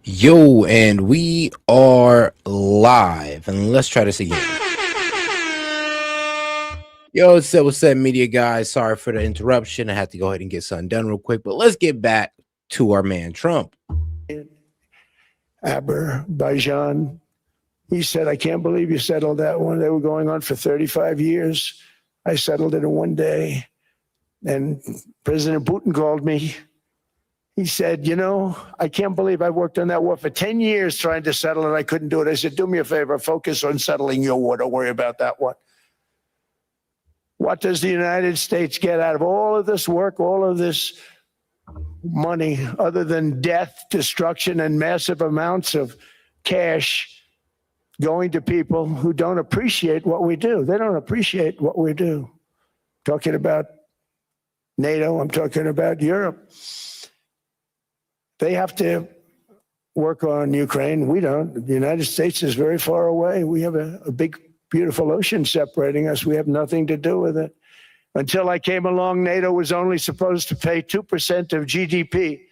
Yo, and we are live. And let's try this again. Yo, what's up, media guys? Sorry for the interruption. I had to go ahead and get something done real quick, but let's get back to our man Trump. Azerbaijan. He said, I can't believe you settled that one. They were going on for 35 years. I settled it in one day. And President Putin called me. He said, I can't believe I worked on that war for 10 years trying to settle it. I couldn't do it. I said, do me a favor, focus on settling your war. Don't worry about that one. What does the United States get out of all of this work, all of this money, other than death, destruction, and massive amounts of cash going to people who don't appreciate what we do? They don't appreciate what we do. Talking about NATO, I'm talking about Europe. They have to work on Ukraine. We don't. The United States is very far away. We have a big, beautiful ocean separating us. We have nothing to do with it. Until I came along, NATO was only supposed to pay 2% of GDP,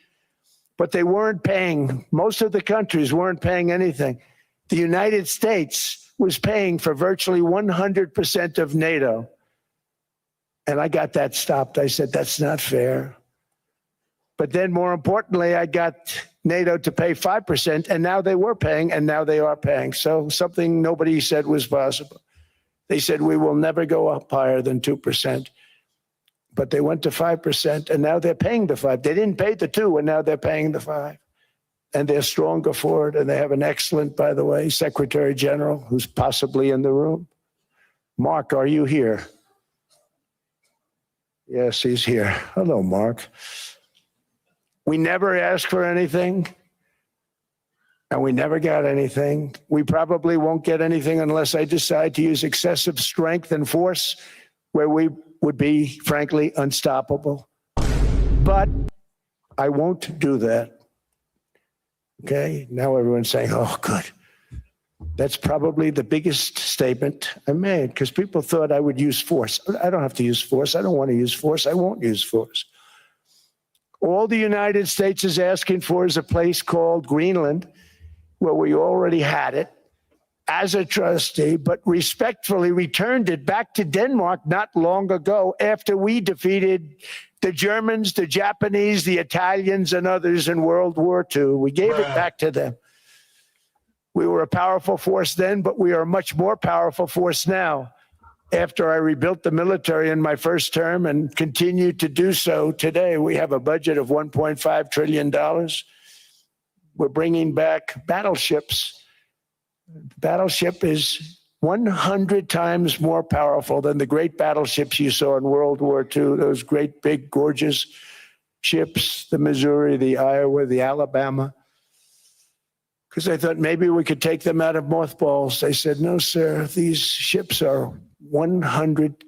but they weren't paying. Most of the countries weren't paying anything. The United States was paying for virtually 100% of NATO. And I got that stopped. I said, that's not fair. But then more importantly, I got NATO to pay 5%, and now they were paying, and now they are paying. So something nobody said was possible. They said, we will never go up higher than 2%. But they went to 5%, and now they're paying the 5. They didn't pay the 2, and now they're paying the 5. And they're stronger for it, and they have an excellent, by the way, Secretary General, who's possibly in the room. Mark, are you here? Yes, he's here. Hello, Mark. We never asked for anything, and we never got anything. We probably won't get anything unless I decide to use excessive strength and force, where we would be, frankly, unstoppable. But I won't do that. Okay? Now everyone's saying, oh, good. That's probably the biggest statement I made, because people thought I would use force. I don't have to use force. I don't want to use force. I won't use force. All the United States is asking for is a place called Greenland, where we already had it as a trustee, but respectfully returned it back to Denmark not long ago after we defeated the Germans, the Japanese, the Italians, and others in World War II. We gave it back to them. We were a powerful force then, but we are a much more powerful force now. After I rebuilt the military in my first term and continue to do so today, we have a budget of $1.5 trillion. We're bringing back battleships. Battleship is 100 times more powerful than the great battleships you saw in World War II, those great, big, gorgeous ships, the Missouri, the Iowa, the Alabama. Because I thought maybe we could take them out of mothballs. They said, no, sir, these ships are 100,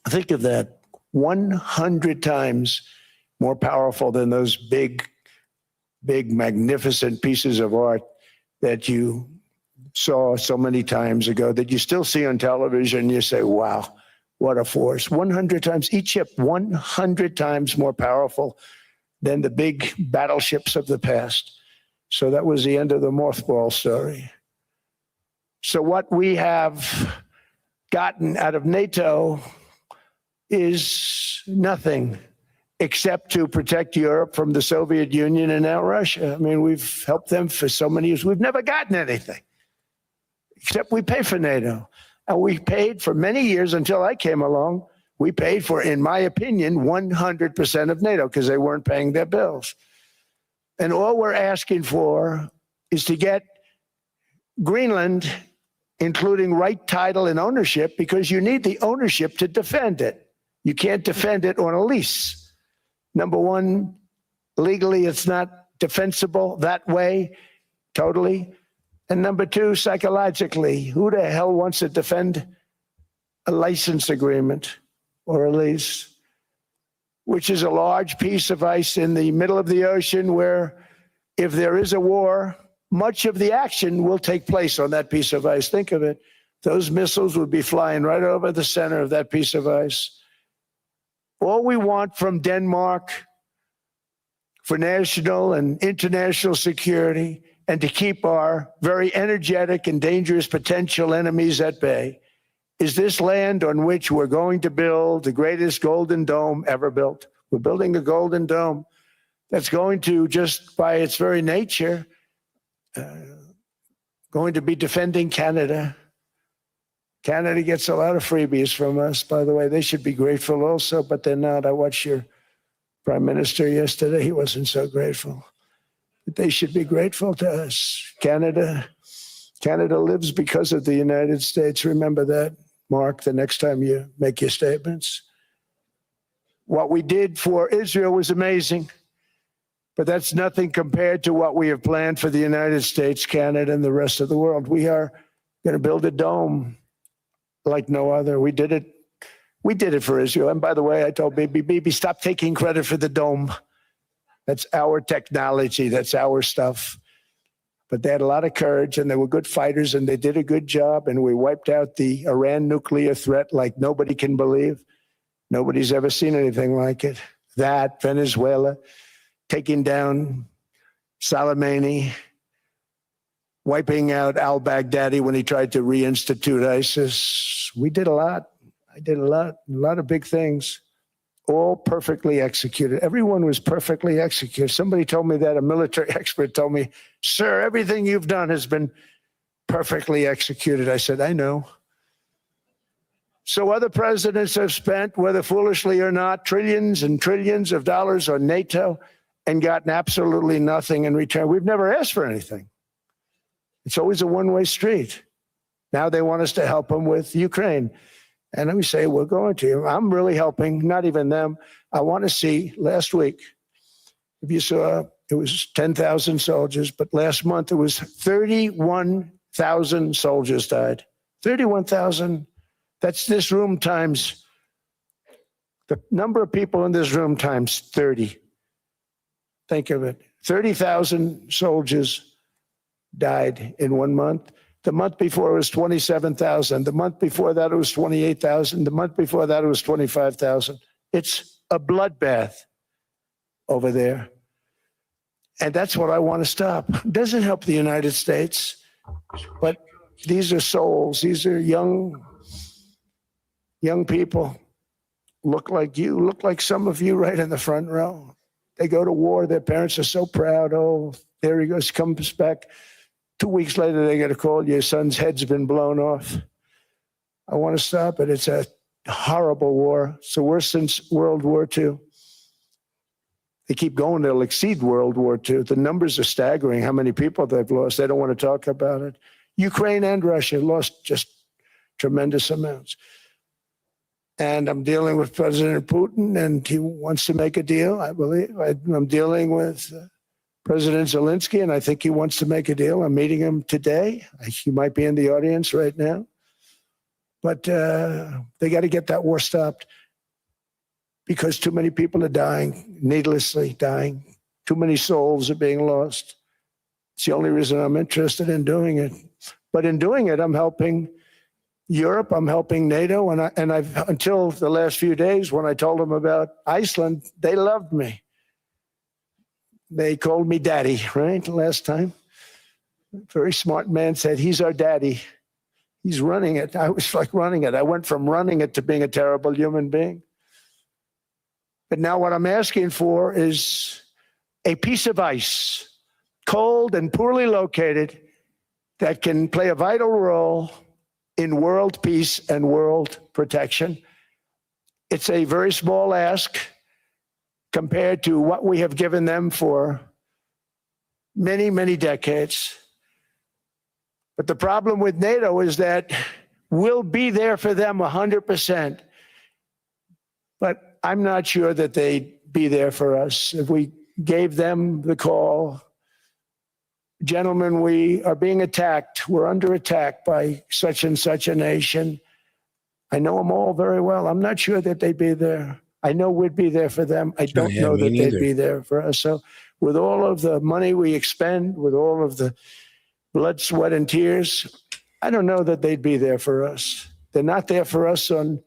think of that, 100 times more powerful than those big, magnificent pieces of art that you saw so many times ago, that you still see on television. You say, wow, what a force. 100 times, each ship 100 times more powerful than the big battleships of the past. So that was the end of the mothball story. So what we have gotten out of NATO is nothing except to protect Europe from the Soviet Union and now Russia. I mean, we've helped them for so many years. We've never gotten anything, except we pay for NATO. And we paid for many years until I came along. We paid for, in my opinion, 100% of NATO because they weren't paying their bills. And all we're asking for is to get Greenland, including right title and ownership, because you need the ownership to defend it. You can't defend it on a lease. Number one, legally, it's not defensible that way, totally. And number two, psychologically, who the hell wants to defend a license agreement or a lease, which is a large piece of ice in the middle of the ocean where if there is a war, much of the action will take place on that piece of ice. Think of it. Those missiles would be flying right over the center of that piece of ice. All we want from Denmark for national and international security and to keep our very energetic and dangerous potential enemies at bay is this land on which we're going to build the greatest golden dome ever built. We're building a golden dome that's going to, just by its very nature, going to be defending Canada. Canada gets a lot of freebies from us, by the way. They should be grateful also, but they're not. I watched your Prime Minister yesterday. He wasn't so grateful. But they should be grateful to us. Canada lives because of the United States. Remember that, Mark, the next time you make your statements. What we did for Israel was amazing, but that's nothing compared to what we have planned for the United States, Canada, and the rest of the world. We are going to build a dome like no other. We did it for Israel. And by the way, I told Bibi, stop taking credit for the dome. That's our technology. That's our stuff. But they had a lot of courage, and they were good fighters, and they did a good job, and we wiped out the Iran nuclear threat like nobody can believe. Nobody's ever seen anything like it. That, Venezuela, taking down Soleimani, wiping out al-Baghdadi when he tried to reinstitute ISIS. We did a lot. I did a lot of big things, all perfectly executed. Everyone was perfectly executed. Somebody told me that, a military expert told me, sir, everything you've done has been perfectly executed. I said, I know. So other presidents have spent, whether foolishly or not, trillions and trillions of dollars on NATO and gotten absolutely nothing in return. We've never asked for anything. It's always a one-way street. Now they want us to help them with Ukraine. And we say, we're going to. I'm really helping, not even them. I want to see, last week, if you saw, it was 10,000 soldiers, but last month it was 31,000 soldiers died. 31,000. That's this room times, the number of people in this room times 30. Think of it. 30,000 soldiers died in 1 month. The month before it was 27,000. The month before that it was 28,000. The month before that it was 25,000. It's a bloodbath over there. And that's what I want to stop. It doesn't help the United States, but these are souls. These are young people. Look like you, look like some of you right in the front row. They go to war. Their parents are so proud. Oh, there he goes, comes back. 2 weeks later, they get a call, your son's head's been blown off. I want to stop it. It's a horrible war. It's the worst since World War II. They keep going, they'll exceed World War II. The numbers are staggering, how many people they've lost. They don't want to talk about it. Ukraine and Russia lost just tremendous amounts. And I'm dealing with President Putin, and he wants to make a deal, I believe. I'm dealing with President Zelensky, and I think he wants to make a deal. I'm meeting him today. He might be in the audience right now. But they got to get that war stopped because too many people are dying, needlessly dying. Too many souls are being lost. It's the only reason I'm interested in doing it. But in doing it, I'm helping Europe, I'm helping NATO, and I've until the last few days when I told them about Iceland, they loved me. They called me daddy, right, last time. A very smart man said, he's our daddy. He's running it. I was like running it. I went from running it to being a terrible human being. But now what I'm asking for is a piece of ice, cold and poorly located, that can play a vital role in world peace and world protection. It's a very small ask compared to what we have given them for many, many decades. But the problem with NATO is that we'll be there for them 100%. But I'm not sure that they'd be there for us if we gave them the call. Gentlemen, we are being attacked. We're under attack by such and such a nation. I know them all very well. I'm not sure that they'd be there. I know we'd be there for them. I don't know that they'd be there for us. So with all of the money we expend, with all of the blood, sweat, and tears, I don't know that they'd be there for us. They're not there for us on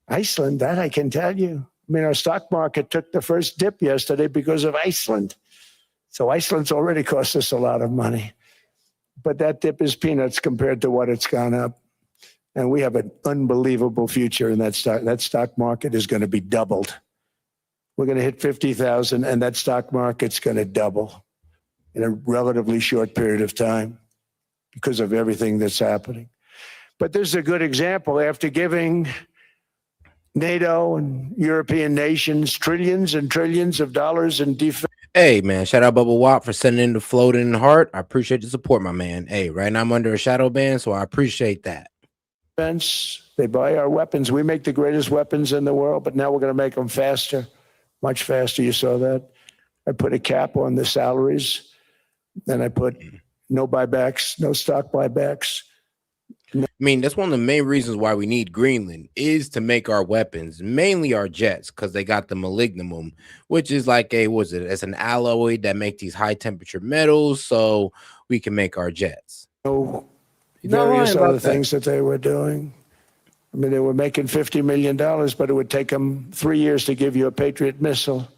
Iceland, that I can tell you. I mean, our stock market took the first dip yesterday because of Iceland. So Iceland's already cost us a lot of money. But that dip is peanuts compared to what it's gone up. And we have an unbelievable future in that stock. That stock market is going to be doubled. We're going to hit 50,000, and that stock market's going to double in a relatively short period of time because of everything that's happening. But this is a good example. After giving NATO and European nations trillions and trillions of dollars in defense. Hey, man, shout out Bubba Wop for sending in the floating heart. I appreciate the support, my man. Hey, right now I'm under a shadow ban, so I appreciate that. They buy our weapons. We make the greatest weapons in the world, but now we're going to make them faster, much faster. You saw that. I put a cap on the salaries, and I put no buybacks, no stock buybacks. I mean, that's one of the main reasons why we need Greenland is to make our weapons, mainly our jets, because they got the molybdenum, which is like it's an alloy that make these high temperature metals, so we can make our jets. No, various other things that they were doing. I mean, they were making $50 million, but it would take them 3 years to give you a Patriot missile.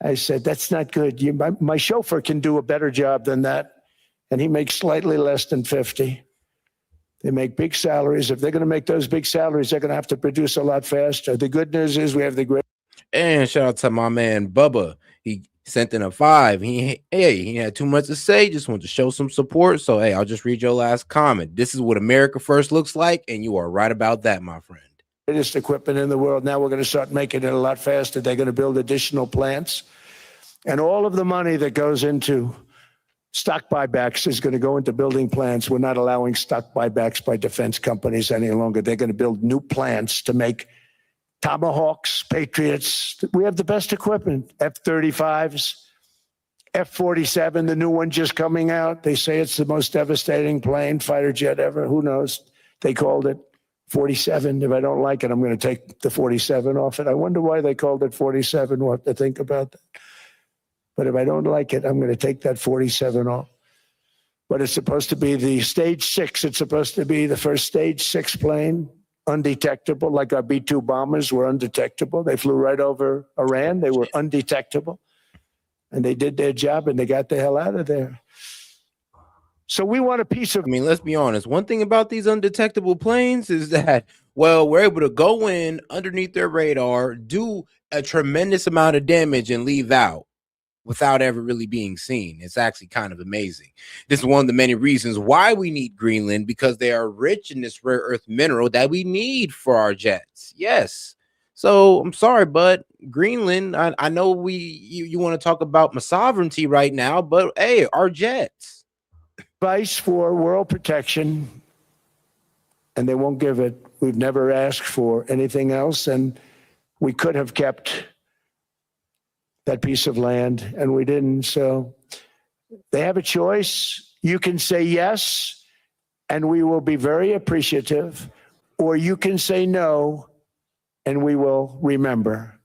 I said, that's not good. My chauffeur can do a better job than that, and he makes slightly less than 50. They make big salaries. If they're going to make those big salaries, they're going to have to produce a lot faster. The good news is we have the great. And shout out to my man Bubba. He sent in a 5. He had too much to say. Just wanted to show some support. So hey, I'll just read your last comment. This is what America First looks like, and you are right about that, my friend. Greatest equipment in the world. Now we're going to start making it a lot faster. They're going to build additional plants, and all of the money that goes into stock buybacks is going to go into building plants. We're not allowing stock buybacks by defense companies any longer. They're going to build new plants to make Tomahawks, Patriots. We have the best equipment. F-35s, F-47, the new one just coming out. They say it's the most devastating plane, fighter jet ever. Who knows? They called it 47. If I don't like it, I'm going to take the 47 off it. I wonder why they called it 47. We'll have to think about that. But if I don't like it, I'm going to take that 47 off. But it's supposed to be the stage 6. It's supposed to be the first stage 6 plane, undetectable, like our B-2 bombers were undetectable. They flew right over Iran. They were undetectable. And they did their job, and they got the hell out of there. So we want a piece of. I mean, let's be honest. One thing about these undetectable planes is that, well, we're able to go in underneath their radar, do a tremendous amount of damage, and leave out without ever really being seen. It's actually kind of amazing. This is one of the many reasons why we need Greenland, because they are rich in this rare earth mineral that we need for our jets. Yes. So I'm sorry, but Greenland, I know you want to talk about my sovereignty right now, but hey, our jets. Advice for world protection, and they won't give it. We've never asked for anything else, and we could have kept that piece of land, and we didn't. So they have a choice. You can say yes, and we will be very appreciative, or you can say no, and we will remember.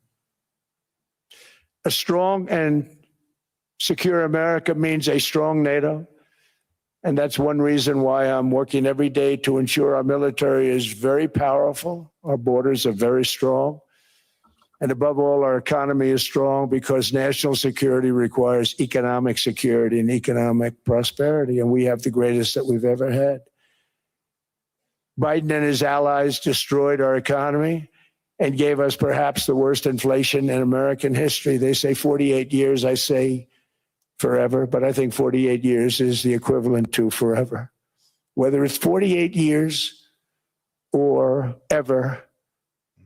A strong and secure America means a strong NATO. And that's one reason why I'm working every day to ensure our military is very powerful. Our borders are very strong. And above all, our economy is strong, because national security requires economic security and economic prosperity. And we have the greatest that we've ever had. Biden and his allies destroyed our economy and gave us perhaps the worst inflation in American history. They say 48 years. I say forever, but I think 48 years is the equivalent to forever. Whether it's 48 years or ever,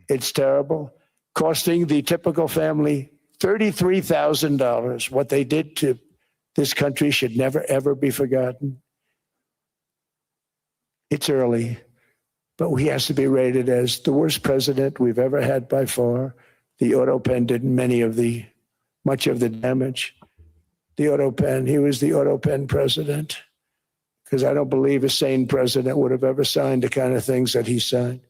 it's terrible. Costing the typical family $33,000. What they did to this country should never, ever be forgotten. It's early, but he has to be rated as the worst president we've ever had by far. The auto pen did much of the damage. The auto pen, he was the auto pen president, because I don't believe a sane president would have ever signed the kind of things that he signed.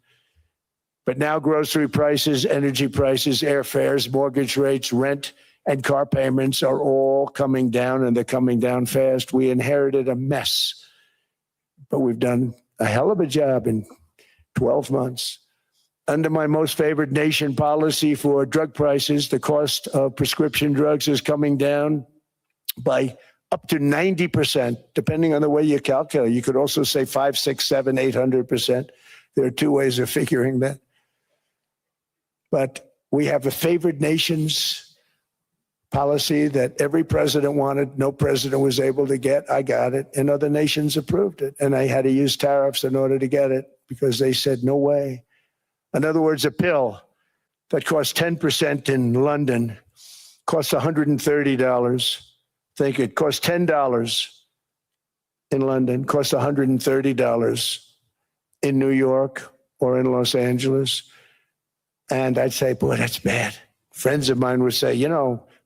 But now grocery prices, energy prices, airfares, mortgage rates, rent, and car payments are all coming down, and they're coming down fast. We inherited a mess, but we've done a hell of a job in 12 months. Under my most favored nation policy for drug prices, the cost of prescription drugs is coming down by up to 90%, depending on the way you calculate. You could also say 5, 6, 7, 800%. There are two ways of figuring that. But we have a favored nations policy that every president wanted, no president was able to get. I got it, and other nations approved it. And I had to use tariffs in order to get it because they said, no way. In other words, a pill that costs 10% in London costs $130. Think it costs $10 in London, costs $130 in New York or in Los Angeles. And I'd say, boy, that's bad. Friends of mine would say,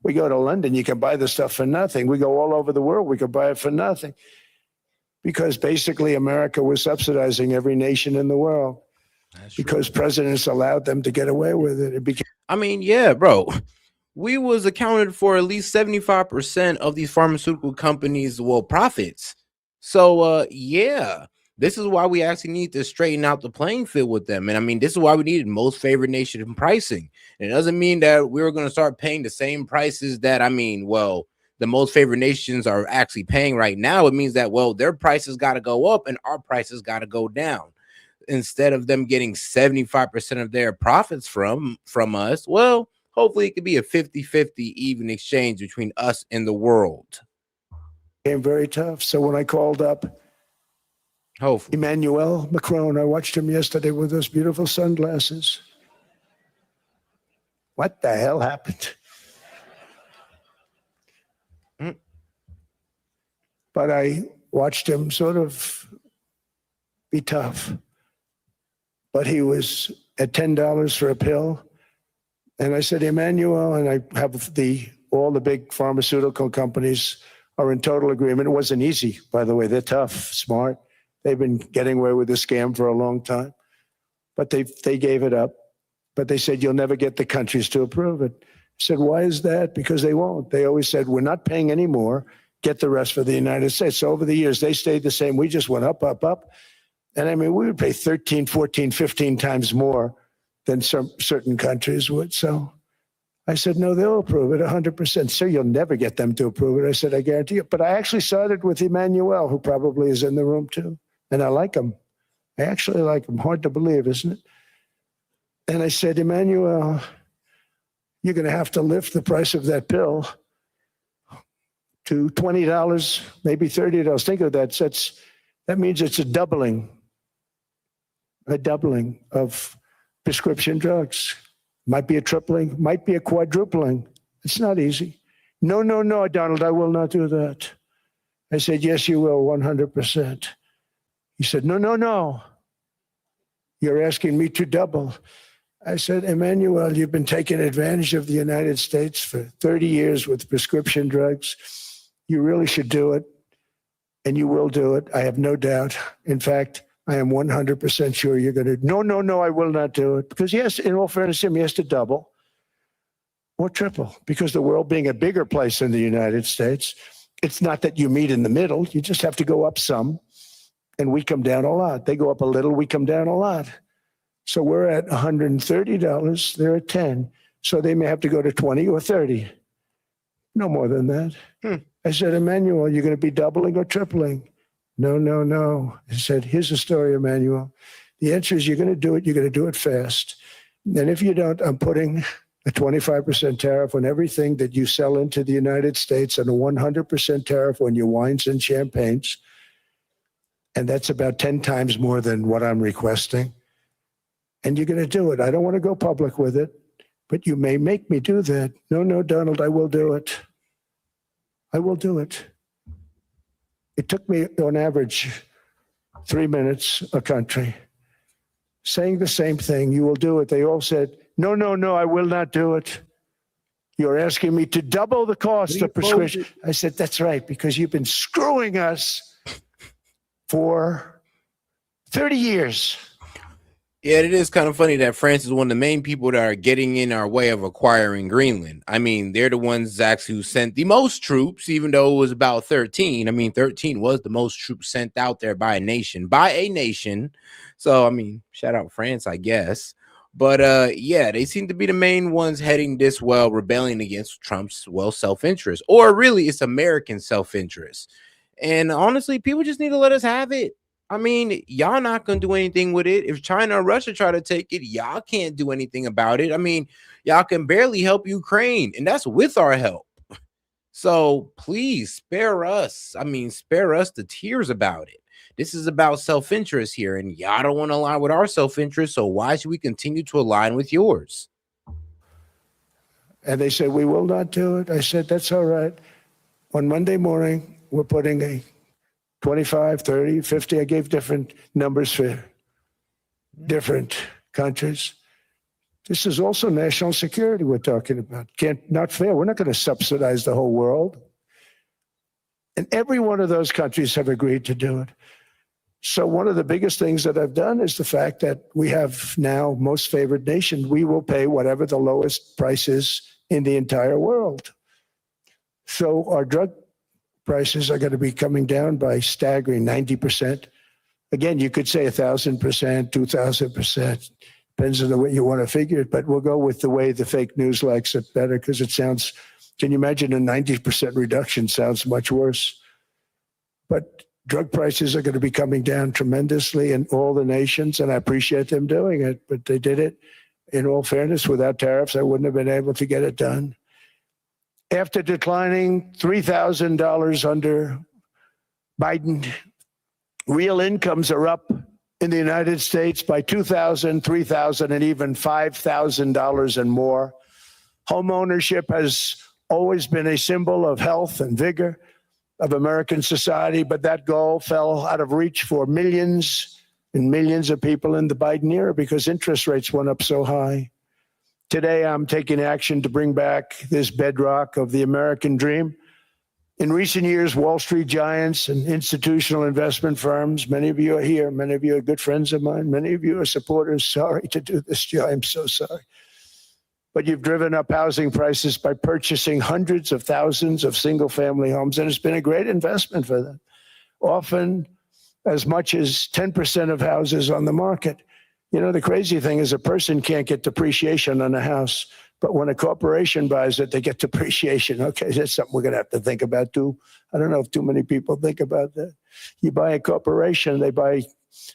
we go to London, you can buy the stuff for nothing. We go all over the world, we could buy it for nothing. Because basically America was subsidizing every nation in the world. Because presidents allowed them to get away with it. I mean, yeah, bro. We was accounted for at least 75% of these pharmaceutical companies' profits. So yeah, this is why we actually need to straighten out the playing field with them. And I mean, this is why we needed most favored nation pricing. And it doesn't mean that we're going to start paying the same prices that, the most favored nations are actually paying right now. It means that, their prices got to go up and our prices got to go down. Instead of them getting 75% of their profits from us, hopefully it could be a 50-50 even exchange between us and the world. Became very tough. So when I called up Emmanuel Macron, I watched him yesterday with those beautiful sunglasses. What the hell happened? But I watched him sort of be tough. But he was at $10 for a pill. And I said, Emmanuel, and I have all the big pharmaceutical companies are in total agreement. It wasn't easy, by the way. They're tough, smart. They've been getting away with the scam for a long time. But they gave it up. But they said, you'll never get the countries to approve it. I said, why is that? Because they won't. They always said, we're not paying any more. Get the rest for the United States. So over the years, they stayed the same. We just went up, up, up. And I mean, we would pay 13, 14, 15 times more than some certain countries would. So I said, no, they'll approve it 100%. So you'll never get them to approve it. I said, I guarantee you. But I actually started with Emmanuel, who probably is in the room too. And I like him. I actually like him. Hard to believe, isn't it? And I said, Emmanuel, you're going to have to lift the price of that pill to $20, maybe $30. Think of that. That means it's a doubling of prescription drugs. Might be a tripling, might be a quadrupling. It's not easy. No, Donald, I will not do that. I said, yes, you will, 100%. He said, no. You're asking me to double. I said, Emmanuel, you've been taking advantage of the United States for 30 years with prescription drugs. You really should do it, and you will do it. I have no doubt. In fact, I am 100% sure you're going to. No, I will not do it. Because yes, in all fairness, he has to double or triple. Because the world being a bigger place than the United States, it's not that you meet in the middle. You just have to go up some, and we come down a lot. They go up a little, we come down a lot. So we're at $130, they're at 10. So they may have to go to 20 or 30. No more than that. I said, Emmanuel, you're going to be doubling or tripling? No. I said, here's the story, Emmanuel. The answer is you're going to do it. You're going to do it fast. And if you don't, I'm putting a 25% tariff on everything that you sell into the United States and a 100% tariff on your wines and champagnes. And that's about 10 times more than what I'm requesting. And you're going to do it. I don't want to go public with it, but you may make me do that. No, Donald, I will do it. I will do it. It took me, on average, 3 minutes a country saying the same thing. You will do it. They all said, no, I will not do it. You're asking me to double the cost of prescription. I said, that's right, because you've been screwing us for 30 years. Yeah, it is kind of funny that France is one of the main people that are getting in our way of acquiring Greenland. I mean, they're the ones actually who sent the most troops, even though it was about 13. I mean, 13 was the most troops sent out there by a nation. So, I mean, shout out France, I guess. But yeah, they seem to be the main ones heading this well, rebelling against Trump's self-interest, or really it's American self-interest. And honestly, people just need to let us have it. I mean, y'all not gonna do anything with it. If China or Russia try to take it, y'all can't do anything about it. I mean, y'all can barely help Ukraine, and that's with our help. So please spare us. I mean, spare us the tears about it. This is about self-interest here, and y'all don't want to align with our self-interest. So why should we continue to align with yours? And they said, we will not do it. I said, that's all right. On Monday morning, we're putting a 25, 30, 50. I gave different numbers for different countries. This is also national security we're talking about. Not fair. We're not going to subsidize the whole world. And every one of those countries have agreed to do it. So one of the biggest things that I've done is the fact that we have now most favored nation. We will pay whatever the lowest price is in the entire world. So our drug prices are going to be coming down by staggering 90%. Again, you could say 1,000%, 2,000%. Depends on the way you want to figure it, but we'll go with the way the fake news likes it better because it sounds, can you imagine a 90% reduction sounds much worse. But drug prices are going to be coming down tremendously in all the nations, and I appreciate them doing it, but they did it. In all fairness, without tariffs, I wouldn't have been able to get it done. After declining $3,000 under Biden, real incomes are up in the United States by $2,000, $3,000, and even $5,000 and more. Home ownership has always been a symbol of health and vigor of American society, but that goal fell out of reach for millions and millions of people in the Biden era because interest rates went up so high. Today, I'm taking action to bring back this bedrock of the American dream. In recent years, Wall Street giants and institutional investment firms, many of you are here, many of you are good friends of mine, many of you are supporters. Sorry to do this, Joe, I'm so sorry. But you've driven up housing prices by purchasing hundreds of thousands of single-family homes, and it's been a great investment for them. Often as much as 10% of houses on the market. You know, the crazy thing is a person can't get depreciation on a house, but when a corporation buys it, they get depreciation. Okay, that's something we're going to have to think about too. I don't know if too many people think about that. You buy a corporation, they buy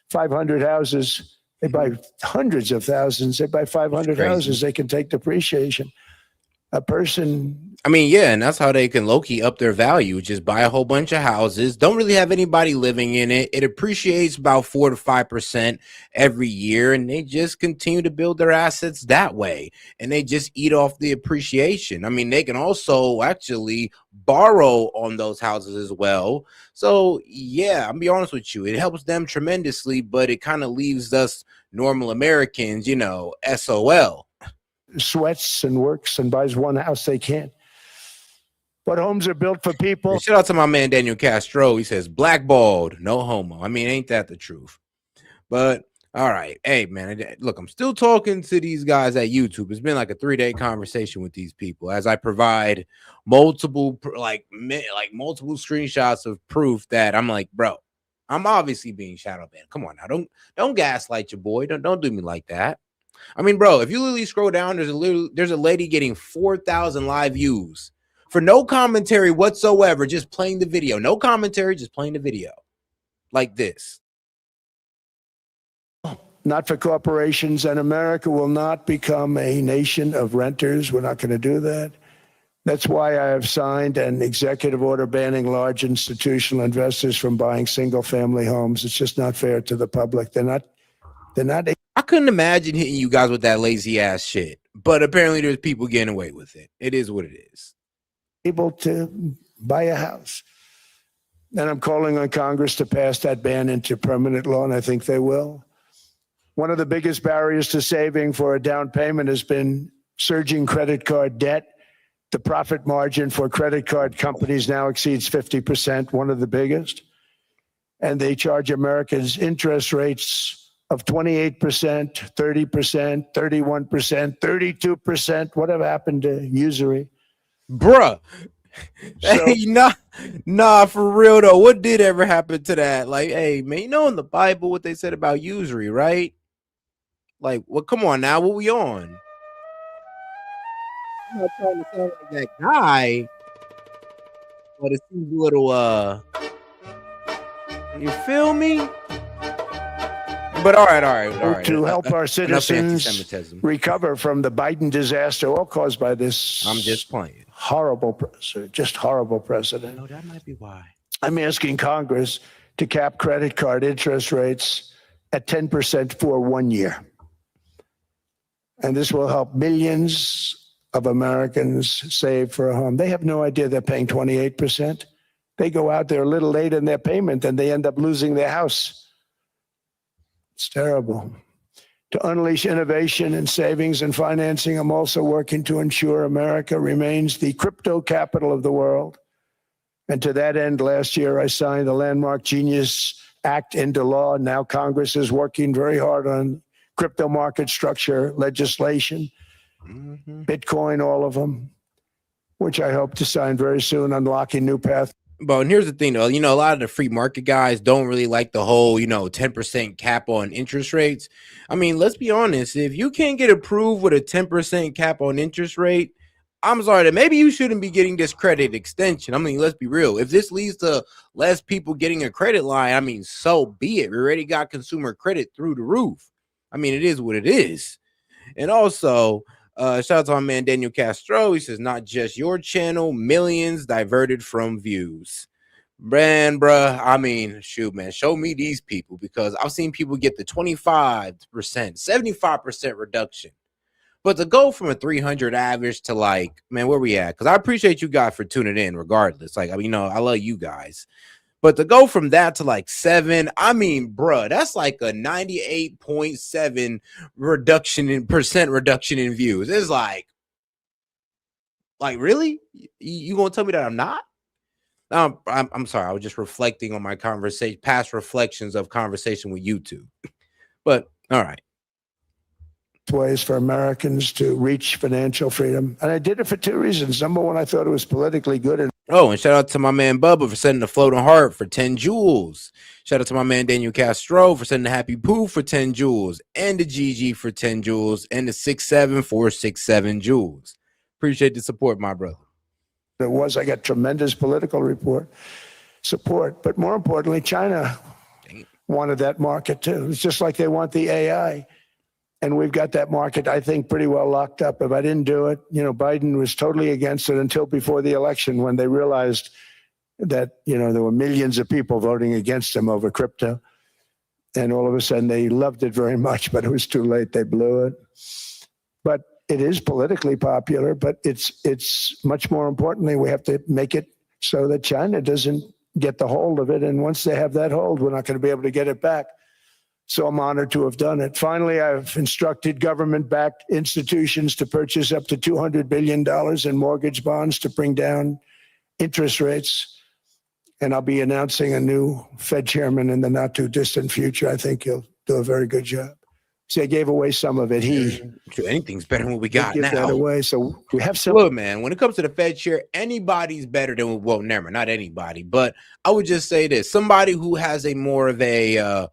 500 houses, they buy hundreds of thousands, they buy 500 houses, they can take depreciation. A person, I mean, yeah, and that's how they can low-key up their value. Just buy a whole bunch of houses. Don't really have anybody living in it. It appreciates about 4 to 5% every year, and they just continue to build their assets that way. And they just eat off the appreciation. I mean, they can also actually borrow on those houses as well. So, yeah, I'll be honest with you. It helps them tremendously, but it kind of leaves us normal Americans, you know, SOL. sweats and works and buys one house they can't. But homes are built for people. Shout out to my man Daniel Castro. He says blackballed, no homo. I mean, ain't that the truth? But all right, hey man, look, I'm still talking to these guys at YouTube. It's been like a 3-day conversation with these people as I provide multiple multiple screenshots of proof that I'm like, bro, I'm obviously being shadow banned. Come on now, don't gaslight your boy. Don't do me like that. I mean, bro, if you literally scroll down, there's a lady getting 4,000 live views for no commentary whatsoever, just playing the video. No commentary, just playing the video like this. Not for corporations, and America will not become a nation of renters. We're not going to do that. That's why I have signed an executive order banning large institutional investors from buying single-family homes. It's just not fair to the public. They're not. I couldn't imagine hitting you guys with that lazy ass shit, but apparently there's people getting away with it. It is what it is. Able to buy a house. And I'm calling on Congress to pass that ban into permanent law, and I think they will. One of the biggest barriers to saving for a down payment has been surging credit card debt. The profit margin for credit card companies now exceeds 50%, one of the biggest. And they charge Americans interest rates of 28%, 30%, 31%, 32%. Whatever happened to usury? Bruh. So, hey, nah, for real though. What did ever happen to that? Like, hey, man, you know in the Bible what they said about usury, right? Like, well, come on now, what we on? I'm not trying to sound like that guy, but it seems a little you feel me? But all right. To help our Enough citizens anti-Semitism. recover from the Biden disaster, all caused by this I'm just playing. horrible president. No, that might be why. I'm asking Congress to cap credit card interest rates at 10% for 1 year. And this will help millions of Americans save for a home. They have no idea they're paying 28%. They go out there a little late in their payment and they end up losing their house. It's terrible. To unleash innovation and savings and financing, I'm also working to ensure America remains the crypto capital of the world. And to that end, last year, I signed the landmark Genius Act into law. Now Congress is working very hard on crypto market structure legislation, Bitcoin, all of them, which I hope to sign very soon, unlocking new paths. But and here's the thing, though. A lot of the free market guys don't really like the whole, 10% cap on interest rates. I mean, let's be honest. If you can't get approved with a 10% cap on interest rate, I'm sorry that maybe you shouldn't be getting this credit extension. I mean, let's be real. If this leads to less people getting a credit line, I mean, so be it. We already got consumer credit through the roof. I mean, it is what it is. And also, shout out to my man Daniel Castro. He says, not just your channel, millions diverted from views. Man, bruh, I mean, shoot, man, show me these people, because I've seen people get the 25%, 75% reduction. But to go from a 300 average to like, man, where we at? Because I appreciate you guys for tuning in regardless. Like, I mean, I love you guys. But to go from that to like 7, I mean, bruh, that's like a 98.7 reduction in views. It's like really? You gonna tell me that I'm not? I'm sorry. I was just reflecting on my past reflections of conversation with YouTube. But all right. Ways for Americans to reach financial freedom. And I did it for 2 reasons. Number one, I thought it was politically good. And shout out to my man Bubba for sending the floating heart for 10 jewels. Shout out to my man Daniel Castro for sending the happy poo for 10 jewels, and the GG for 10 jewels, and the 67467 jewels. Appreciate the support, my brother. I got tremendous political support, but more importantly, China wanted that market too. It's just like they want the AI. And we've got that market, I think, pretty well locked up. If I didn't do it, Biden was totally against it until before the election, when they realized that, there were millions of people voting against him over crypto. And all of a sudden they loved it very much, but it was too late. They blew it. But it is politically popular, but it's much more importantly, we have to make it so that China doesn't get the hold of it. And once they have that hold, we're not going to be able to get it back. So I'm honored to have done it. Finally, I've instructed government-backed institutions to purchase up to $200 billion in mortgage bonds to bring down interest rates. And I'll be announcing a new Fed chairman in the not too distant future. I think he'll do a very good job. See, I gave away some of it. Anything's better than what we got give now. That away. So we have some. Look, man, when it comes to the Fed chair, anybody's better than, well, never, not anybody. But I would just say this: somebody who has a more of a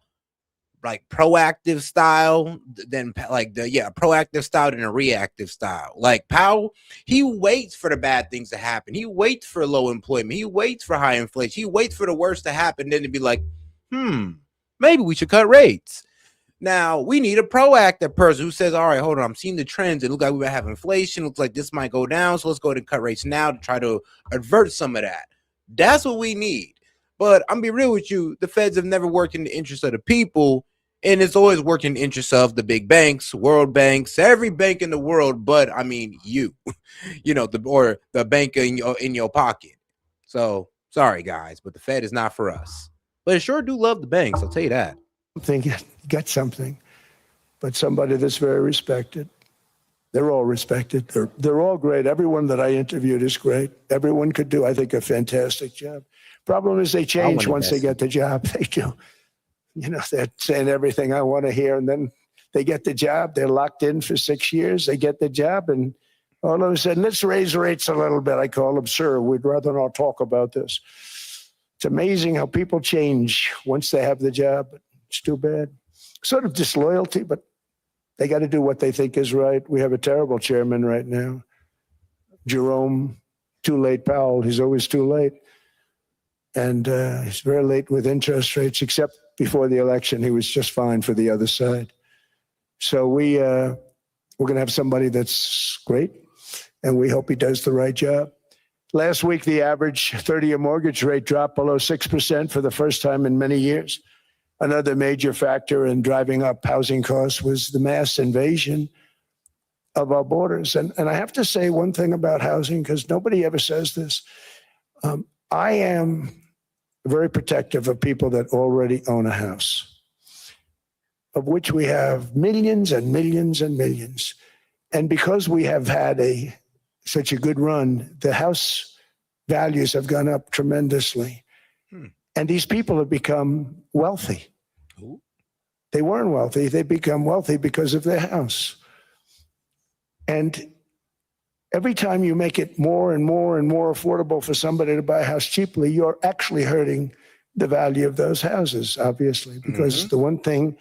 like proactive style than proactive style than a reactive style. Like Powell, he waits for the bad things to happen. He waits for low employment. He waits for high inflation. He waits for the worst to happen, then to be like, maybe we should cut rates. Now we need a proactive person who says, all right, hold on, I'm seeing the trends. It looks like we might have inflation. Looks like this might go down. So let's go ahead and cut rates now to try to avert some of that. That's what we need. But I'm be real with you, the Feds have never worked in the interest of the people, and it's always worked in the interest of the big banks, world banks, every bank in the world. But I mean, the bank in your pocket. So sorry, guys, but the Fed is not for us. But I sure do love the banks. I'll tell you that. I think you got something, but somebody that's very respected. They're all respected. They're all great. Everyone that I interviewed is great. Everyone could do, I think, a fantastic job. Problem is they change once they get the job. They do. They're saying everything I want to hear, and then they get the job. They're locked in for 6 years. They get the job, and all of a sudden, let's raise rates a little bit. I call them, sir, we'd rather not talk about this. It's amazing how people change once they have the job. It's too bad. Sort of disloyalty, but They got to do what they think is right. We have a terrible chairman right now, Jerome, too late Powell. He's always too late. And he's very late with interest rates, except before the election. He was just fine for the other side. So we're going to have somebody that's great, and we hope he does the right job. Last week, the average 30-year mortgage rate dropped below 6% for the first time in many years. Another major factor in driving up housing costs was the mass invasion of our borders. And I have to say one thing about housing, because nobody ever says this. I am very protective of people that already own a house, of which we have millions and millions and millions. And because we have had such a good run, the house values have gone up tremendously. And these people have become wealthy. Ooh. They weren't wealthy. They become wealthy because of their house. And every time you make it more and more and more affordable for somebody to buy a house cheaply, you're actually hurting the value of those houses, obviously, because the one thing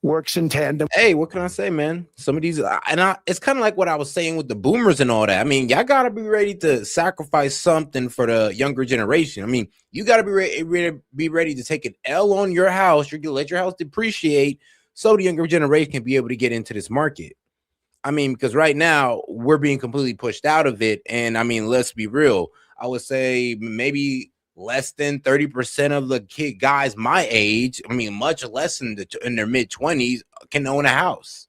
works in tandem. Hey, what can I say, man? Some of these, it's kind of like what I was saying with the boomers and all that. I mean, y'all got to be ready to sacrifice something for the younger generation. I mean, you got to be ready to take an L on your house. You're going to let your house depreciate so the younger generation can be able to get into this market. I mean, because right now we're being completely pushed out of it. And I mean, let's be real. I would say maybe less than 30% of the guys my age, I mean, much less in their mid-20s, can own a house.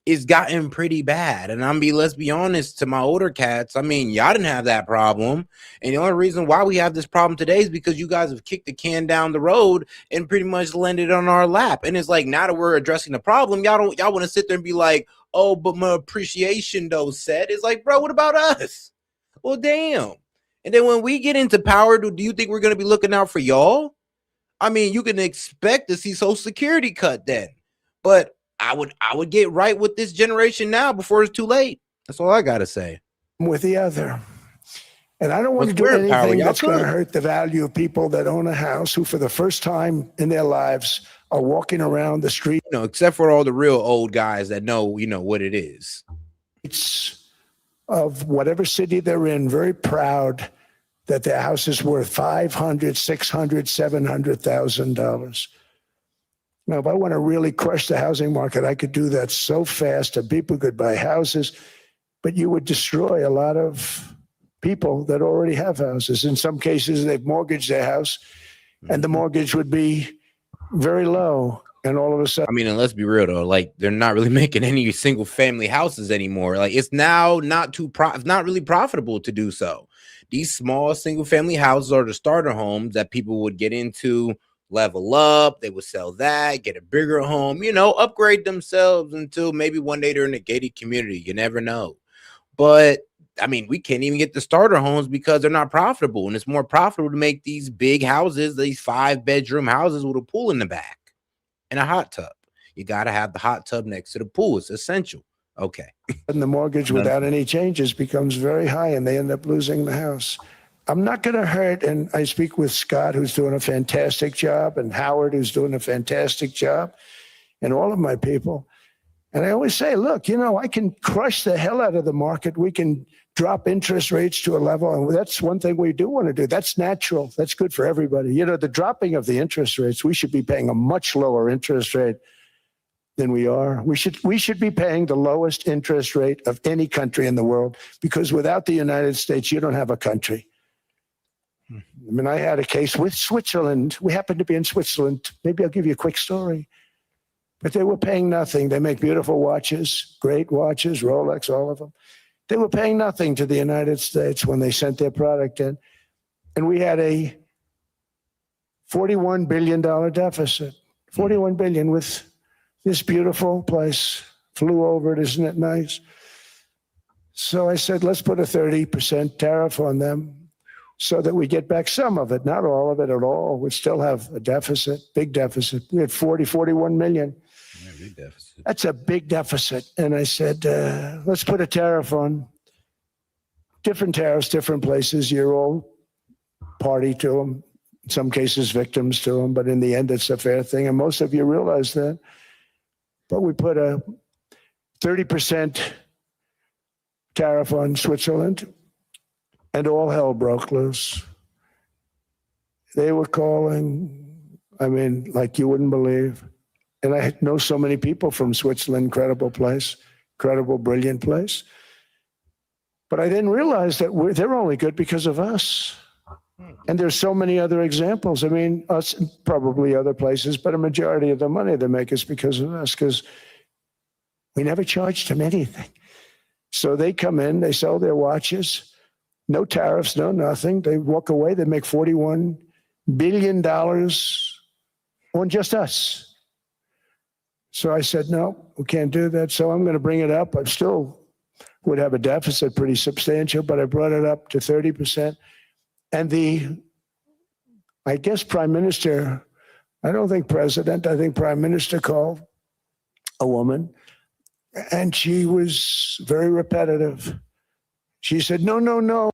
It's gotten pretty bad. And let's be honest, to my older cats, I mean, y'all didn't have that problem. And the only reason why we have this problem today is because you guys have kicked the can down the road and pretty much landed on our lap. And it's like, now that we're addressing the problem, y'all want to sit there and be like, oh, but my appreciation though said, it's like, bro, what about us? Well, damn. And then when we get into power, do you think we're going to be looking out for y'all? I mean, you can expect to see Social Security cut then. But I would get right with this generation now before it's too late. That's all I got to say. With the other. And I don't want to do anything that's going to hurt the value of people that own a house who, for the first time in their lives, are walking around the street. You know, except for all the real old guys that know, you know, what it is. It's of whatever city they're in, very proud that their house is worth $500,000, $600,000, $700,000. Now, if I want to really crush the housing market, I could do that so fast and people could buy houses, but you would destroy a lot of people that already have houses. In some cases, they've mortgaged their house and the mortgage would be very low. And all of a sudden, I mean, and let's be real though, like they're not really making any single family houses anymore. Like it's now not really profitable to do so. These small single family houses are the starter homes that people would get into, level up, they would sell that, get a bigger home, you know, upgrade themselves until maybe one day they're in a gated community. You never know. But I mean, we can't even get the starter homes because they're not profitable. And it's more profitable to make these big houses, these 5-bedroom houses with a pool in the back and a hot tub. You got to have the hot tub next to the pool. It's essential. Okay. And the mortgage without any changes becomes very high and they end up losing the house. I'm not going to hurt, and I speak with Scott, who's doing a fantastic job, and Howard, who's doing a fantastic job, and all of my people. And I always say, look, you know, I can crush the hell out of the market. We can drop interest rates to a level, and that's one thing we do want to do. That's natural. That's good for everybody. You know, the dropping of the interest rates, we should be paying a much lower interest rate than we are. We should be paying the lowest interest rate of any country in the world, because without the United States, you don't have a country. I mean, I had a case with Switzerland. We happened to be in Switzerland. Maybe I'll give you a quick story. But they were paying nothing. They make beautiful watches, great watches, Rolex, all of them. They were paying nothing to the United States when they sent their product in. And we had a $41 billion deficit. $41 billion with this beautiful place. Flew over it, isn't it nice? So I said, let's put a 30% tariff on them so that we get back some of it, not all of it at all. We still have a deficit, big deficit. We had 41 million. Yeah, big deficit. That's a big deficit. And I said, let's put a tariff on. Different tariffs, different places. You're all party to them. In some cases, victims to them. But in the end, it's a fair thing. And most of you realize that. But we put a 30% tariff on Switzerland, and all hell broke loose. They were calling, I mean, like you wouldn't believe. And I know so many people from Switzerland, incredible place, incredible, brilliant place. But I didn't realize that they're only good because of us. And there's so many other examples. I mean, us, probably other places, but a majority of the money they make is because of us, because we never charged them anything. So they come in, they sell their watches, no tariffs, no nothing. They walk away, they make $41 billion on just us. So I said, no, we can't do that. So I'm going to bring it up. I still would have a deficit pretty substantial, but I brought it up to 30%. And I guess Prime Minister, I don't think President, I think Prime Minister called a woman, and she was very repetitive. She said, no, no, no.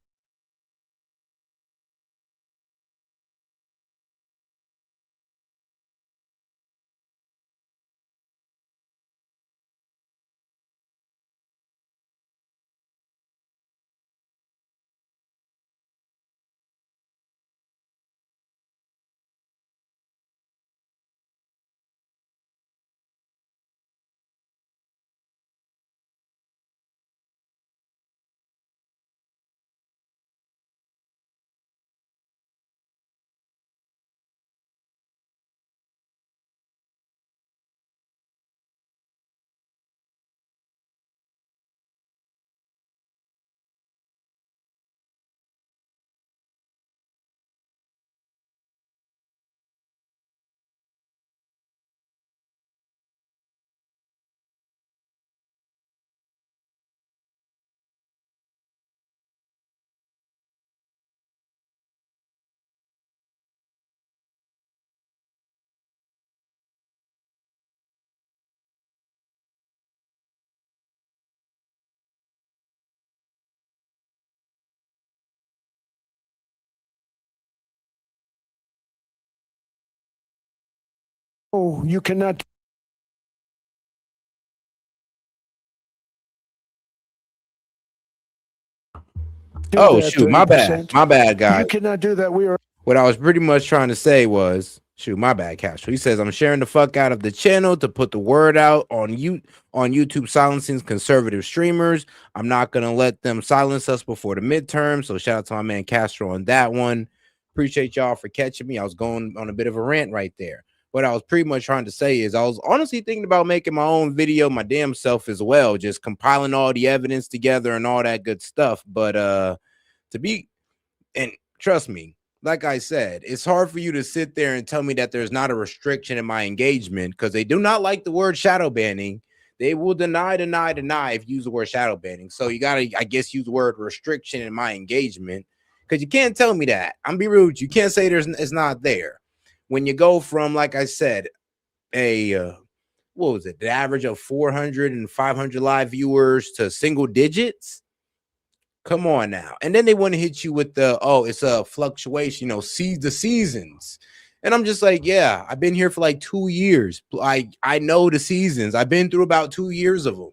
Oh, you cannot do Oh that, shoot, my bad. 30%. My bad, guys. You cannot do that. We are. What I was pretty much trying to say was, shoot, my bad, Castro. He says I'm sharing the fuck out of the channel to put the word out on YouTube silencing conservative streamers. I'm not gonna let them silence us before the midterm. So shout out to my man Castro on that one. Appreciate y'all for catching me. I was going on a bit of a rant right there. What I was pretty much trying to say is I was honestly thinking about making my own video, my damn self as well, just compiling all the evidence together and all that good stuff. But and trust me, like I said, it's hard for you to sit there and tell me that there's not a restriction in my engagement, because they do not like the word shadow banning. They will deny if you use the word shadow banning. So you gotta, I guess, use the word restriction in my engagement, because you can't tell me that. I'm be rude. You can't say it's not there. When you go from, like I said, what was it? The average of 400 and 500 live viewers to single digits. Come on now. And then they want to hit you with the, oh, it's a fluctuation, see the seasons. And I'm just like, yeah, I've been here for like 2 years. I know the seasons. I've been through about 2 years of them.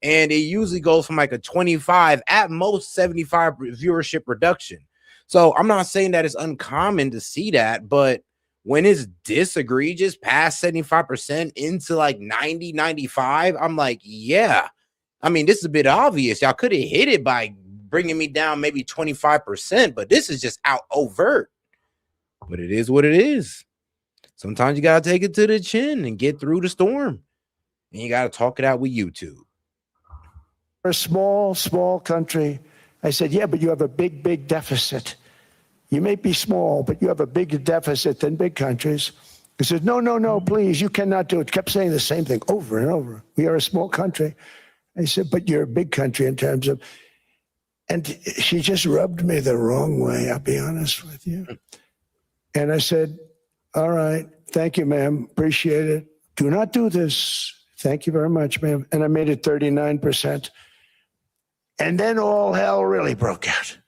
And it usually goes from like a 25, at most 75 viewership reduction. So I'm not saying that it's uncommon to see that, but when it's this egregious, past 75% into like 90, 95, I'm like, yeah. I mean, this is a bit obvious. Y'all could have hit it by bringing me down maybe 25%, but this is just out overt. But it is what it is. Sometimes you got to take it to the chin and get through the storm. And you got to talk it out with YouTube. We're a small, small country. I said, yeah, but you have a big, big deficit. You may be small, but you have a bigger deficit than big countries. He said, no, no, no, please, you cannot do it. Kept saying the same thing over and over. We are a small country. I said, but you're a big country in terms of, and she just rubbed me the wrong way, I'll be honest with you. And I said, all right, thank you, ma'am, appreciate it. Do not do this. Thank you very much, ma'am. And I made it 39%. And then all hell really broke out.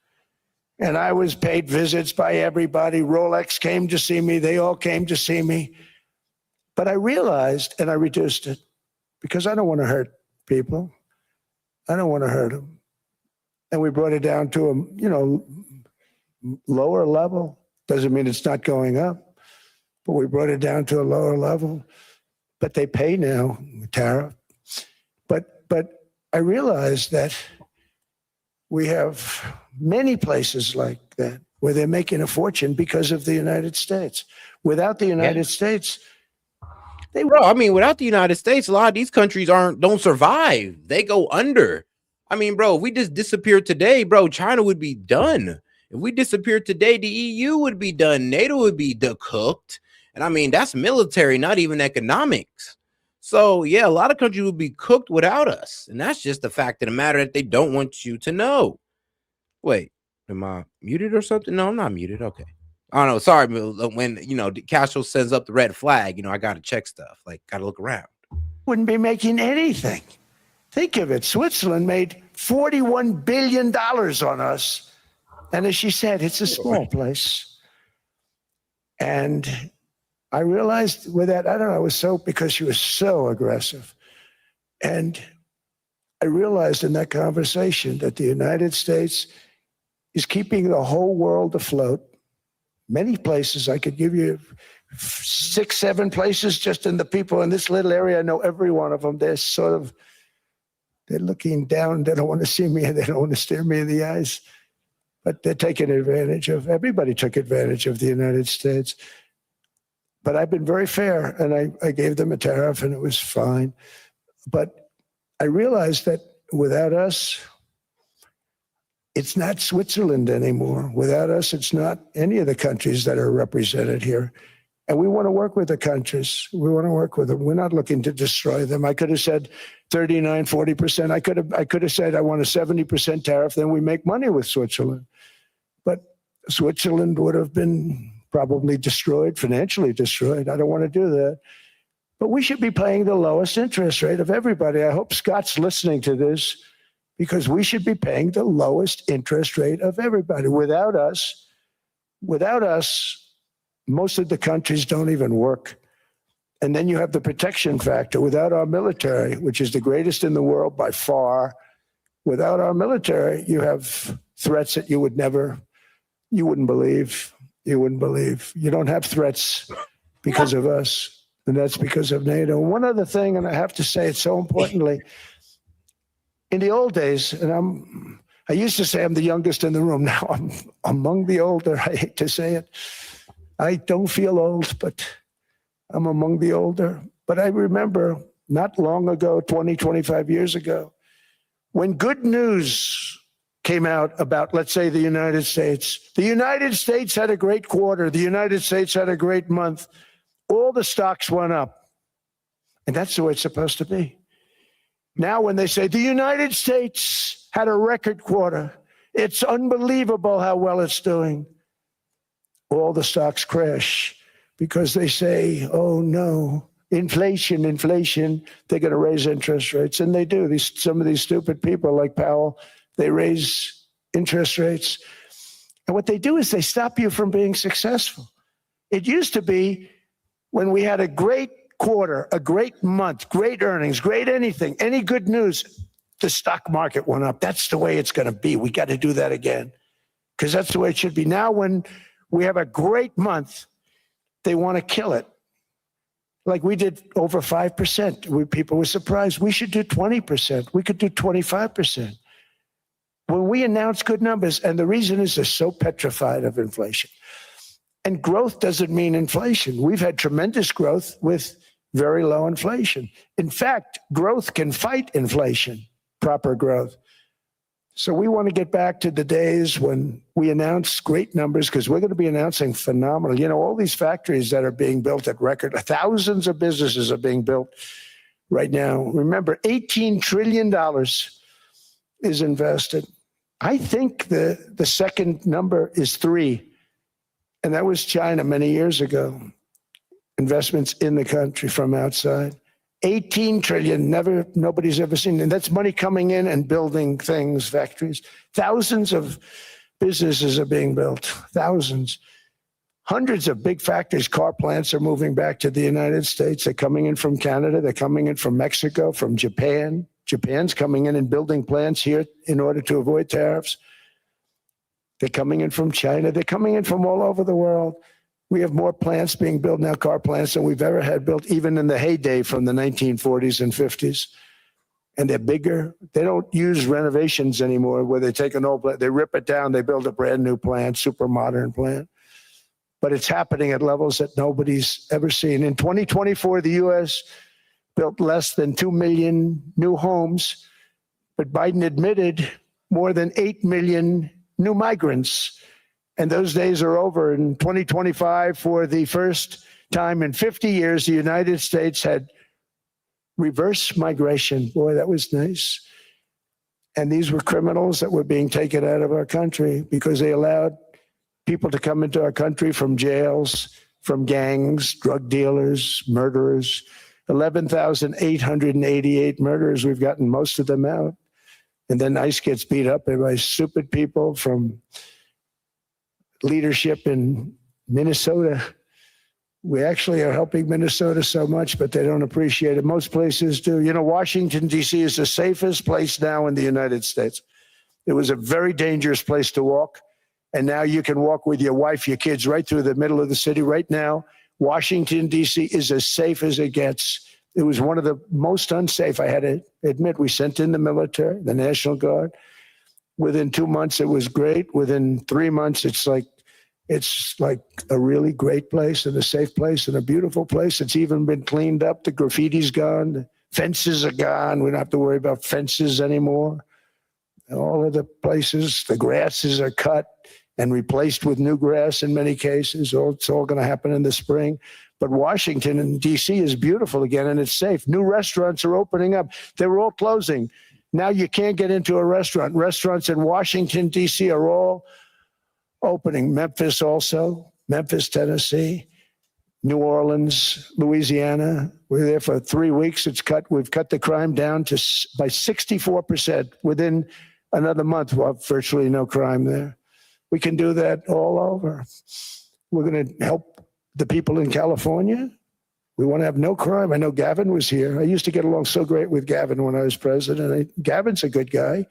And I was paid visits by everybody. Rolex came to see me. They all came to see me. But I realized, and I reduced it, because I don't want to hurt people. I don't want to hurt them. And we brought it down to a, lower level. Doesn't mean it's not going up, but we brought it down to a lower level. But they pay now, tariff. But I realized that we have many places like that where they're making a fortune because of the United States. Without the United States, bro, I mean, without the United States, a lot of these countries don't survive. They go under. I mean, bro, if we just disappeared today, bro, China would be done. If we disappeared today, the EU would be done. NATO would be cooked. And I mean, that's military, not even economics. So, yeah, a lot of countries would be cooked without us. And that's just the fact of the matter that they don't want you to know. Wait, am I muted or something? No, I'm not muted. Okay. I don't know. Sorry, when, Castro sends up the red flag, I got to check stuff. Like, got to look around. Wouldn't be making anything. Think of it. Switzerland made $41 billion on us. And as she said, it's a small place. And I realized with that, I don't know, it was because she was so aggressive. And I realized in that conversation that the United States is keeping the whole world afloat. Many places, I could give you 6, 7 places just in the people in this little area. I know every one of them. They're looking down. They don't want to see me and they don't want to stare me in the eyes. But they're taking advantage of, everybody took advantage of the United States. But I've been very fair, and I gave them a tariff, and it was fine. But I realized that without us, it's not Switzerland anymore. Without us, it's not any of the countries that are represented here. And we want to work with the countries. We want to work with them. We're not looking to destroy them. I could have said 39, 40%. I could have said I want a 70% tariff, then we make money with Switzerland. But Switzerland would have been probably destroyed, financially destroyed. I don't want to do that. But we should be paying the lowest interest rate of everybody. I hope Scott's listening to this, because we should be paying the lowest interest rate of everybody. Without us, most of the countries don't even work. And then you have the protection factor. Without our military, which is the greatest in the world by far, without our military, you have threats that you wouldn't believe. You wouldn't believe. You don't have threats because of us, and that's because of NATO. One other thing, and I have to say it so importantly, in the old days, and I used to say I'm the youngest in the room. Now I'm among the older. I hate to say it. I don't feel old, but I'm among the older. But I remember not long ago, 20, 25 years ago, when good news came out about, let's say, the United States. The United States had a great quarter. The United States had a great month. All the stocks went up. And that's the way it's supposed to be. Now, when they say the United States had a record quarter, it's unbelievable how well it's doing. All the stocks crash because they say, oh no, inflation, they're going to raise interest rates. And they do. Some of these stupid people like Powell, they raise interest rates. And what they do is they stop you from being successful. It used to be when we had a great quarter, a great month, great earnings, great anything, any good news, the stock market went up. That's the way it's going to be. We got to do that again because that's the way it should be. Now, when we have a great month, they want to kill it. Like we did over 5%. People were surprised. We should do 20%. We could do 25%. When we announce good numbers, and the reason is they're so petrified of inflation. And growth doesn't mean inflation. We've had tremendous growth with very low inflation. In fact, growth can fight inflation, proper growth. So we want to get back to the days when we announce great numbers, because we're going to be announcing phenomenal. You know, all these factories that are being built at record, thousands of businesses are being built right now. Remember, $18 trillion is invested. I think the second number is 3, and that was China many years ago. Investments in the country from outside. 18 trillion, nobody's ever seen. And that's money coming in and building things, factories. Thousands of businesses are being built, thousands. Hundreds of big factories, car plants are moving back to the United States. They're coming in from Canada. They're coming in from Mexico, from Japan, Japan's coming in and building plants here in order to avoid tariffs. They're coming in from China. They're coming in from all over the world. We have more plants being built now, car plants, than we've ever had built, even in the heyday from the 1940s and 50s. And they're bigger. They don't use renovations anymore where they take an old plant, they rip it down, they build a brand new plant, super modern plant. But it's happening at levels that nobody's ever seen. In 2024, the U.S. built less than 2 million new homes, but Biden admitted more than 8 million new migrants. And those days are over. In 2025, for the first time in 50 years, the United States had reverse migration. Boy, that was nice. And these were criminals that were being taken out of our country because they allowed people to come into our country from jails, from gangs, drug dealers, murderers. 11,888 murderers. We've gotten most of them out. And then ICE gets beat up by stupid people from leadership in Minnesota. We actually are helping Minnesota so much, but they don't appreciate it. Most places do. You know, Washington, D.C. is the safest place now in the United States. It was a very dangerous place to walk. And now you can walk with your wife, your kids, right through the middle of the city. Right now, Washington, D.C. is as safe as it gets. It was one of the most unsafe. I had to admit, we sent in the military, the National Guard. Within 2 months, it was great. Within 3 months, it's like a really great place and a safe place and a beautiful place. It's even been cleaned up. The graffiti's gone. The fences are gone. We don't have to worry about fences anymore. All of the places, the grasses are cut and replaced with new grass in many cases. It's all going to happen in the spring. But Washington and D.C. is beautiful again, and it's safe. New restaurants are opening up. They were all closing. Now you can't get into a restaurant. Restaurants in Washington, D.C. are all opening. Memphis also, Memphis, Tennessee, New Orleans, Louisiana. We're there for 3 weeks. We've cut the crime down by 64%. Within another month, we'll have virtually no crime there. We can do that all over. We're going to help the people in California. We want to have no crime. I know Gavin was here. I used to get along so great with Gavin when I was president. Gavin's a good guy.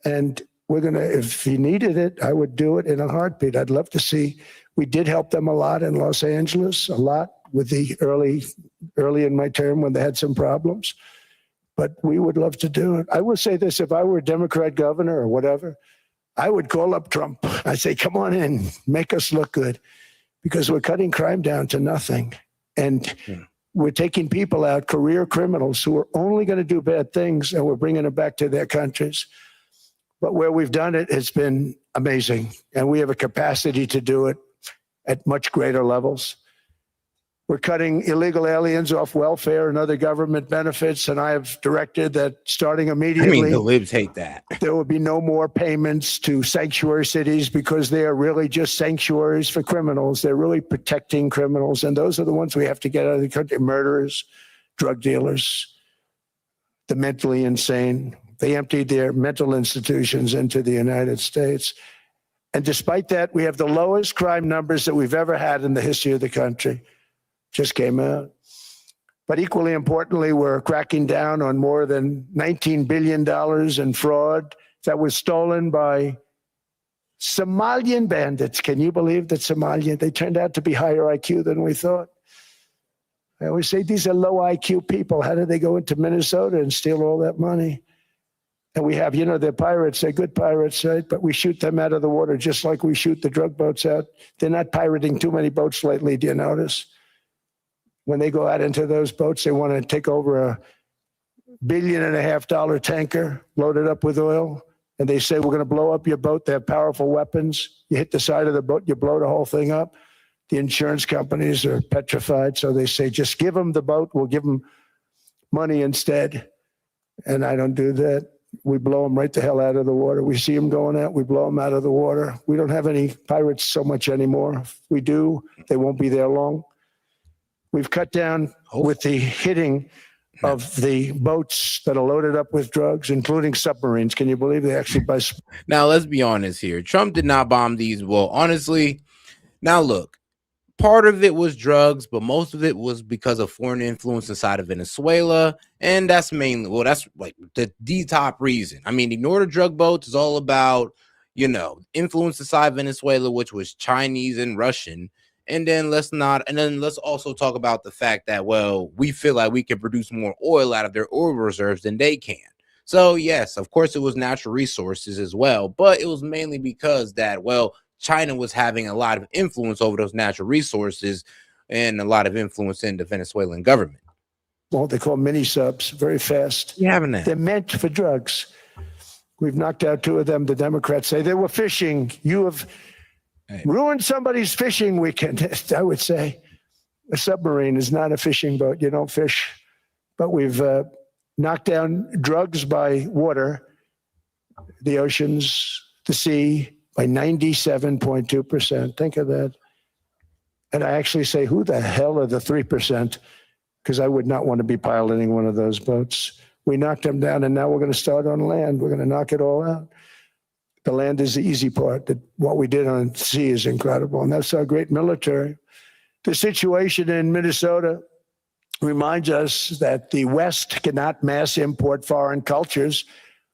And we're going to, if he needed it, I would do it in a heartbeat. I'd love to see. We did help them a lot in Los Angeles, a lot with the early in my term when they had some problems. But we would love to do it. I will say this, if I were a Democrat governor or whatever, I would call up Trump. I'd say, come on in, make us look good, because we're cutting crime down to nothing. And we're taking people out, career criminals who are only going to do bad things, and we're bringing them back to their countries. But where we've done it, it's been amazing. And we have a capacity to do it at much greater levels. We're cutting illegal aliens off welfare and other government benefits. And I have directed that starting immediately, the libs hate that. There will be no more payments to sanctuary cities, because they are really just sanctuaries for criminals. They're really protecting criminals. And those are the ones we have to get out of the country: murderers, drug dealers, the mentally insane. They emptied their mental institutions into the United States. And despite that, we have the lowest crime numbers that we've ever had in the history of the country. Just came out. But equally importantly, we're cracking down on more than $19 billion in fraud that was stolen by Somalian bandits. Can you believe that they turned out to be higher IQ than we thought? I always say these are low IQ people. How did they go into Minnesota and steal all that money? And we have, they're pirates. They're good pirates, right? But we shoot them out of the water just like we shoot the drug boats out. They're not pirating too many boats lately, do you notice? When they go out into those boats, they want to take over $1.5 billion tanker loaded up with oil. And they say, we're going to blow up your boat. They have powerful weapons. You hit the side of the boat, you blow the whole thing up. The insurance companies are petrified. So they say, just give them the boat. We'll give them money instead. And I don't do that. We blow them right the hell out of the water. We see them going out, we blow them out of the water. We don't have any pirates so much anymore. If we do, they won't be there long. We've cut down with the hitting of the boats that are loaded up with drugs, including submarines. Can you believe they actually buy? Now, let's be honest here. Trump did not bomb these. Well, honestly, now look, part of it was drugs, but most of it was because of foreign influence inside of Venezuela. And that's mainly, well, that's like the top reason. I mean, ignore the drug boats is all about, influence inside Venezuela, which was Chinese and Russian. And then let's also talk about the fact that, well, we feel like we can produce more oil out of their oil reserves than they can. So yes, of course it was natural resources as well, but it was mainly because that, well, China was having a lot of influence over those natural resources and a lot of influence in the Venezuelan government. Well, they call mini subs, very fast. You having that? They're meant for drugs. We've knocked out 2 of them. The Democrats say they were fishing. You have ruined somebody's fishing weekend. I would say a submarine is not a fishing boat. You don't fish. But we've knocked down drugs by water, the oceans, the sea, by 97.2%. Think of that. And I actually say, who the hell are the 3%? Because I would not want to be piloting one of those boats. We knocked them down, and now we're going to start on land. We're going to knock it all out. The land is the easy part. What we did on sea is incredible, and that's our great military. The situation in Minnesota reminds us that the West cannot mass import foreign cultures,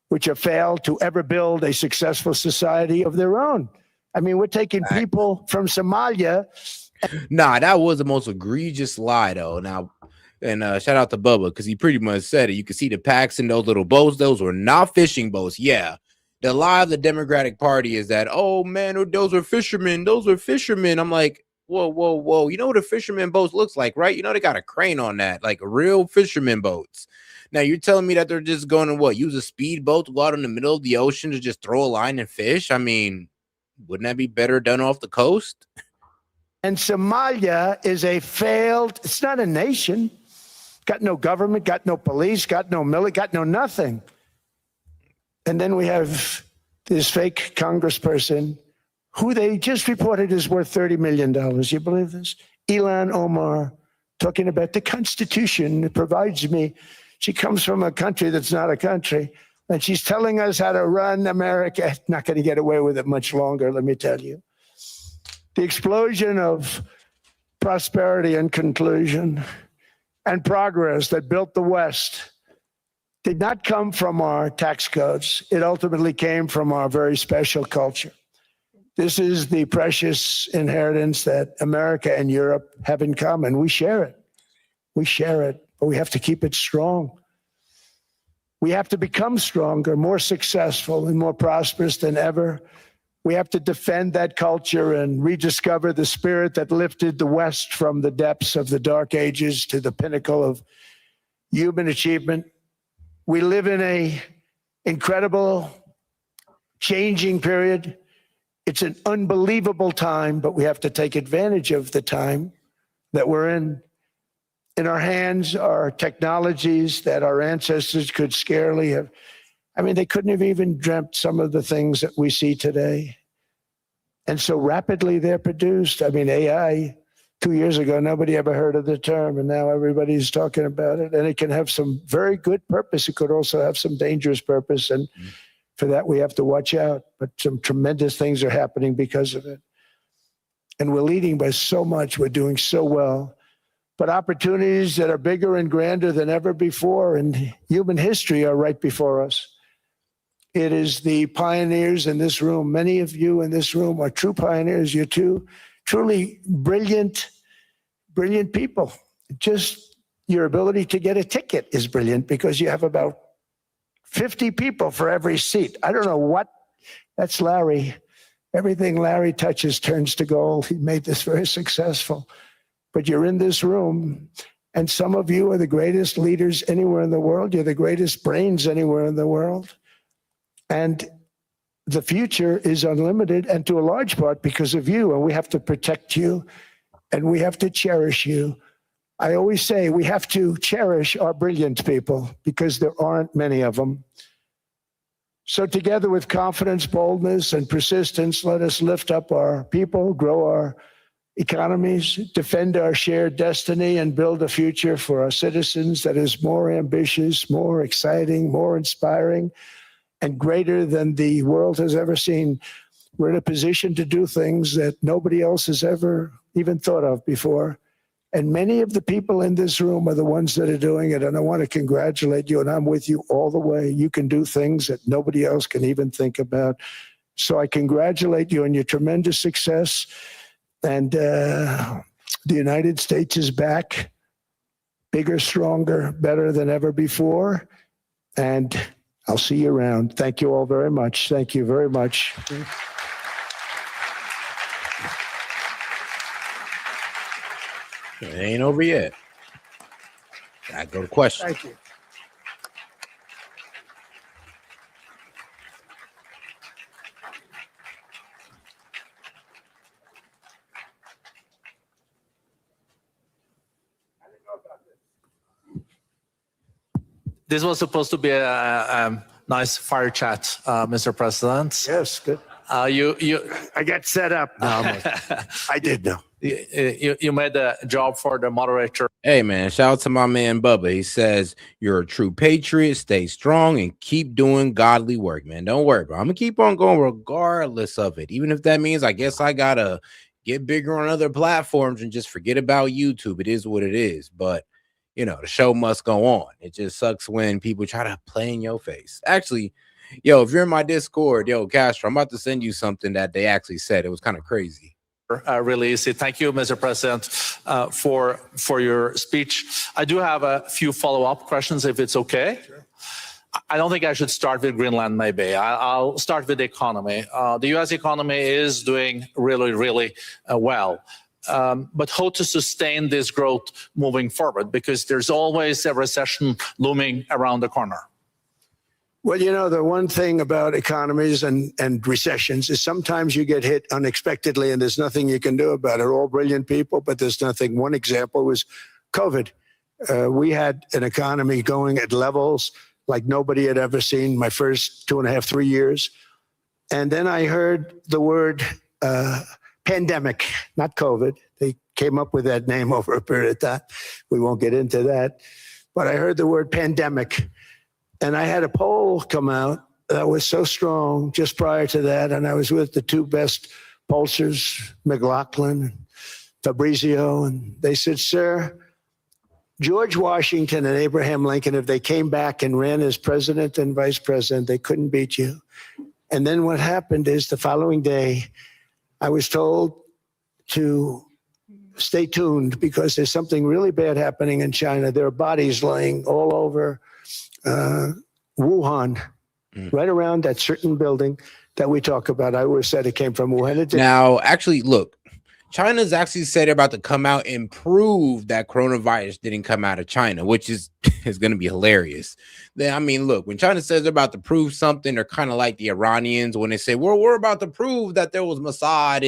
which have failed to ever build a successful society of their own. I mean, we're taking people from Somalia. Nah, that was the most egregious lie, though. Now, and shout out to Bubba, because he pretty much said it. You can see the packs in those little boats. Those were not fishing boats. Yeah. The lie of the Democratic Party is that, oh, man, those are fishermen. Those are fishermen. I'm like, whoa, whoa, whoa. You know what a fisherman boat looks like, right? You know, they got a crane on that, like real fisherman boats. Now, you're telling me that they're just going to use a speedboat to go out in the middle of the ocean to just throw a line and fish? I mean, wouldn't that be better done off the coast? And Somalia is it's not a nation. Got no government, got no police, got no military, got no nothing. And then we have this fake congressperson who they just reported is worth $30 million. You believe this? Ilhan Omar, talking about the Constitution provides me. She comes from a country that's not a country, and she's telling us how to run America. Not going to get away with it much longer, let me tell you. The explosion of prosperity and conclusion and progress that built the West did not come from our tax codes. It ultimately came from our very special culture. This is the precious inheritance that America and Europe have in common. We share it. We share it, but we have to keep it strong. We have to become stronger, more successful, and more prosperous than ever. We have to defend that culture and rediscover the spirit that lifted the West from the depths of the dark ages to the pinnacle of human achievement. We live in an incredible, changing period. It's an unbelievable time, but we have to take advantage of the time that we're in. In our hands are technologies that our ancestors could scarcely have. I mean, they couldn't have even dreamt some of the things that we see today. And so rapidly they're produced. I mean, AI, 2 years ago, nobody ever heard of the term, and now everybody's talking about it. And it can have some very good purpose. It could also have some dangerous purpose. And for that, we have to watch out. But some tremendous things are happening because of it. And we're leading by so much. We're doing so well. But opportunities that are bigger and grander than ever before in human history are right before us. It is the pioneers in this room. Many of you in this room are true pioneers. You're truly brilliant people. Just your ability to get a ticket is brilliant because you have about 50 people for every seat. I don't know what. That's Larry. Everything Larry touches turns to gold. He made this very successful. But you're in this room, and some of you are the greatest leaders anywhere in the world. You're the greatest brains anywhere in the world. And the future is unlimited, and to a large part because of you. And we have to protect you, and we have to cherish you. I always say we have to cherish our brilliant people because there aren't many of them. So together with confidence, boldness, and persistence, let us lift up our people, grow our economies, defend our shared destiny, and build a future for our citizens that is more ambitious, more exciting, more inspiring, and greater than the world has ever seen. We're in a position to do things that nobody else has ever even thought of before. And many of the people in this room are the ones that are doing it. And I want to congratulate you, and I'm with you all the way. You can do things that nobody else can even think about. So I congratulate you on your tremendous success. And the United States is back, bigger, stronger, better than ever before. And I'll see you around. Thank you all very much. Thank you very much. It ain't over yet. I go to question. Thank you. This was supposed to be a nice fire chat, Mr. President. Yes, good. I got set up. No, I did know. You made a job for the moderator. Hey, man, shout out to my man Bubba. He says, you're a true patriot. Stay strong and keep doing godly work, man. Don't worry, bro. I'm going to keep on going regardless of it. Even if that means I guess I got to get bigger on other platforms and just forget about YouTube. It is what it is. But, you know, the show must go on. It just sucks when people try to play in your face. Actually, yo, if you're in my Discord, yo, Castro, I'm about to send you something that they actually said. It was kind of crazy. Really easy. Thank you, Mr. President, for your speech. I do have a few follow-up questions, if it's okay. Sure. I don't think I should start with Greenland, maybe. I'll start with the economy. The U.S. economy is doing really, really well. But how to sustain this growth moving forward? Because there's always a recession looming around the corner. Well, you know, the one thing about economies and recessions is sometimes you get hit unexpectedly and there's nothing you can do about it. All brilliant people, but there's nothing. One example was COVID. We had an economy going at levels like nobody had ever seen my first 2.5, 3 years. And then I heard the word pandemic, not COVID. They came up with that name over a period of time. We won't get into that. But I heard the word pandemic. And I had a poll come out that was so strong just prior to that. And I was with the two best pollsters, McLaughlin and Fabrizio. And they said, sir, George Washington and Abraham Lincoln, if they came back and ran as president and vice president, they couldn't beat you. And then what happened is the following day, I was told to stay tuned because there's something really bad happening in China. There are bodies laying all over Wuhan, right around that certain building that we talk about. I always said it came from Wuhan. Now, actually, look, China's actually said they're about to come out and prove that coronavirus didn't come out of China, which is going to be hilarious. Then, I mean, look, when China says they're about to prove something, they're kind of like the Iranians when they say, well, we're about to prove that there was Mossad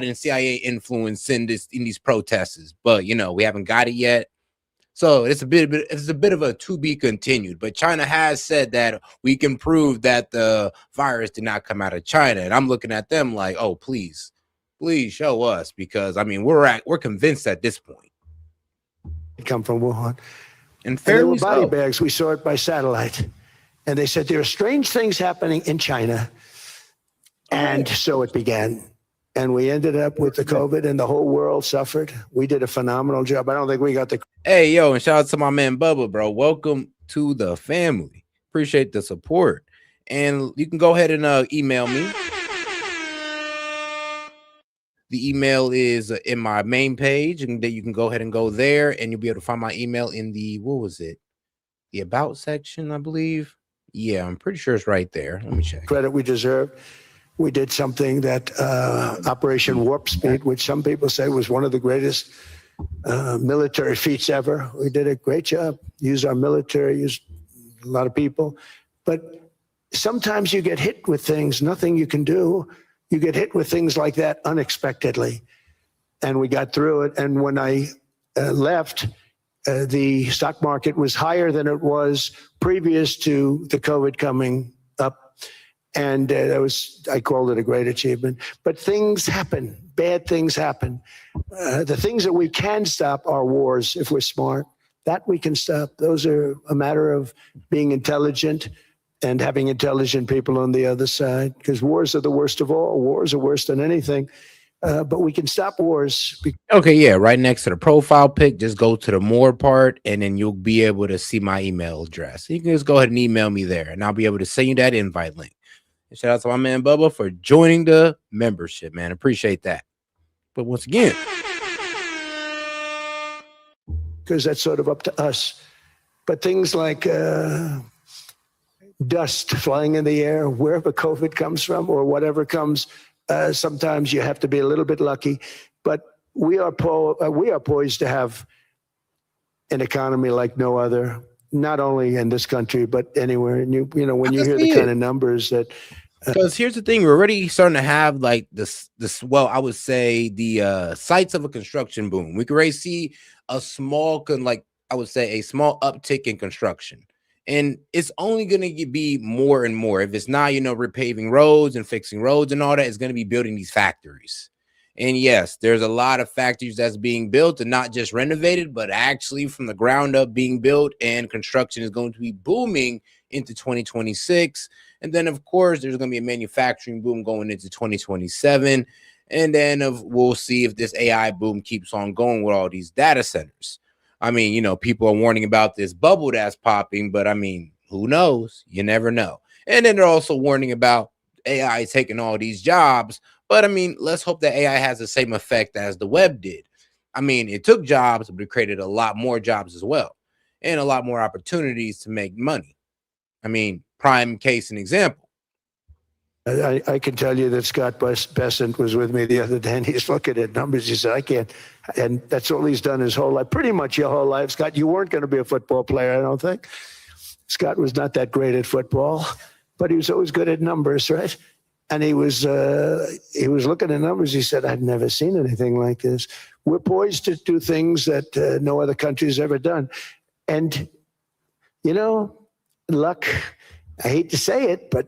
and CIA influence in these protests. But, you know, we haven't got it yet. So it's a bit of a to be continued, but China has said that we can prove that the virus did not come out of China. And I'm looking at them like, oh, please show us, because I mean, we're convinced at this point. It come from Wuhan. And there were body bags. We saw it by satellite. And they said there are strange things happening in China. And so it began. And we ended up with the COVID and the whole world suffered. We did a phenomenal job. I don't think we got the... Hey, yo, and shout out to my man Bubba, bro. Welcome to the family. Appreciate the support. And you can go ahead and email me. The email is in my main page, and then you can go ahead and go there, and you'll be able to find my email in the, what was it? The About section, I believe. Yeah, I'm pretty sure it's right there. Let me check. Credit we deserve. We did something that Operation Warp Speed, which some people say was one of the greatest military feats ever. We did a great job. Used our military, used a lot of people. But sometimes you get hit with things, nothing you can do. You get hit with things like that unexpectedly. And we got through it. And when I left, the stock market was higher than it was previous to the COVID coming up. And I called it a great achievement. But things happen. Bad things happen. The things that we can stop are wars if we're smart. That we can stop. Those are a matter of being intelligent and having intelligent people on the other side. Because wars are the worst of all. Wars are worse than anything. but we can stop wars. Okay, yeah, right next to the profile pic, just go to the more part, and then you'll be able to see my email address. You can just go ahead and email me there, and I'll be able to send you that invite link. And shout out to my man Bubba for joining the membership, man. Appreciate that. But once again, Because that's sort of up to us. But things like dust flying in the air, wherever COVID comes from or whatever comes, sometimes you have to be a little bit lucky. But we are poised to have an economy like no other, not only in this country, but anywhere. And you know, when you hear the kind of numbers that. Because here's the thing, we're already starting to have like this, well, I would say the sites of a construction boom. We can already see a small, I would say a small uptick in construction. And it's only going to be more and more. If it's not, repaving roads and fixing roads and all that, it's going to be building these factories. And yes, there's a lot of factories that's being built and not just renovated, but actually from the ground up being built, and construction is going to be booming into 2026. And then, of course, there's going to be a manufacturing boom going into 2027. And then we'll see if this AI boom keeps on going with all these data centers. I mean, people are warning about this bubble that's popping, but I mean, who knows? You never know. And then they're also warning about AI taking all these jobs. But I mean, let's hope that AI has the same effect as the web did. I mean, it took jobs, but it created a lot more jobs as well, and a lot more opportunities to make money. I mean, prime case and example. I can tell you that Scott Bessent was with me the other day, and he's looking at numbers. He said, I can't. And that's all he's done his whole life, pretty much your whole life. Scott, you weren't going to be a football player, I don't think. Scott was not that great at football, but he was always good at numbers, right? And he was looking at numbers. He said, I've never seen anything like this. We're poised to do things that no other country has ever done. And, luck, I hate to say it, but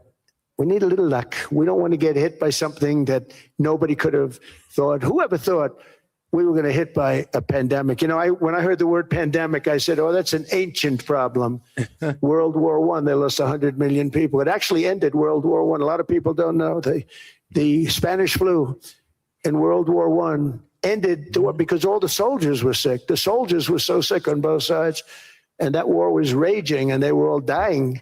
we need a little luck. We don't want to get hit by something that nobody could have thought. Whoever thought we were going to hit by a pandemic? When I heard the word pandemic, I said, oh, that's an ancient problem. World War I, they lost 100 million people. It actually ended World War I. A lot of people don't know. The Spanish flu in World War I ended the war because all the soldiers were sick. The soldiers were so sick on both sides, and that war was raging, and they were all dying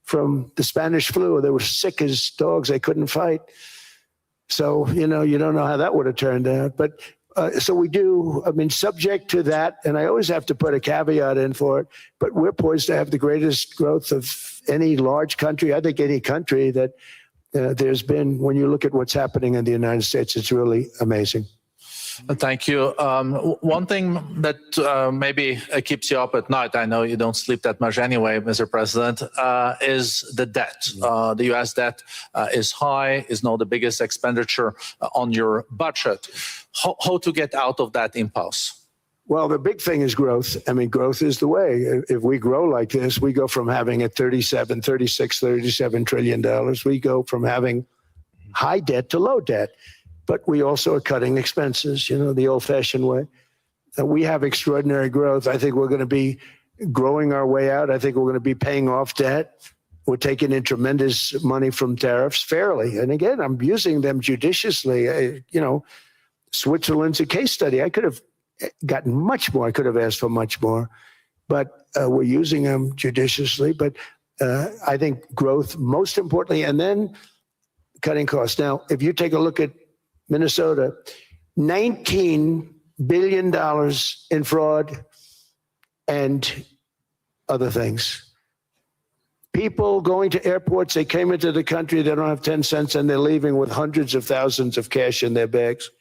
from the Spanish flu. They were sick as dogs. They couldn't fight. So, you don't know how that would have turned out. But so we do, subject to that, and I always have to put a caveat in for it, but we're poised to have the greatest growth of any large country. I think any country that there's been, when you look at what's happening in the United States, it's really amazing. Thank you. One thing that maybe keeps you up at night, I know you don't sleep that much anyway, Mr. President, is the debt. The U.S. debt is high, is now the biggest expenditure on your budget. How to get out of that impasse? Well, the big thing is growth. Growth is the way. If we grow like this, we go from having a $37 trillion. We go from having high debt to low debt. But we also are cutting expenses, the old-fashioned way. We have extraordinary growth. I think we're going to be growing our way out. I think we're going to be paying off debt. We're taking in tremendous money from tariffs fairly. And again, I'm using them judiciously. Switzerland's a case study. I could have gotten much more. I could have asked for much more. But we're using them judiciously. But I think growth, most importantly, and then cutting costs. Now, if you take a look at Minnesota, $19 billion in fraud and other things. People going to airports, they came into the country, they don't have 10 cents, and they're leaving with hundreds of thousands of cash in their bags.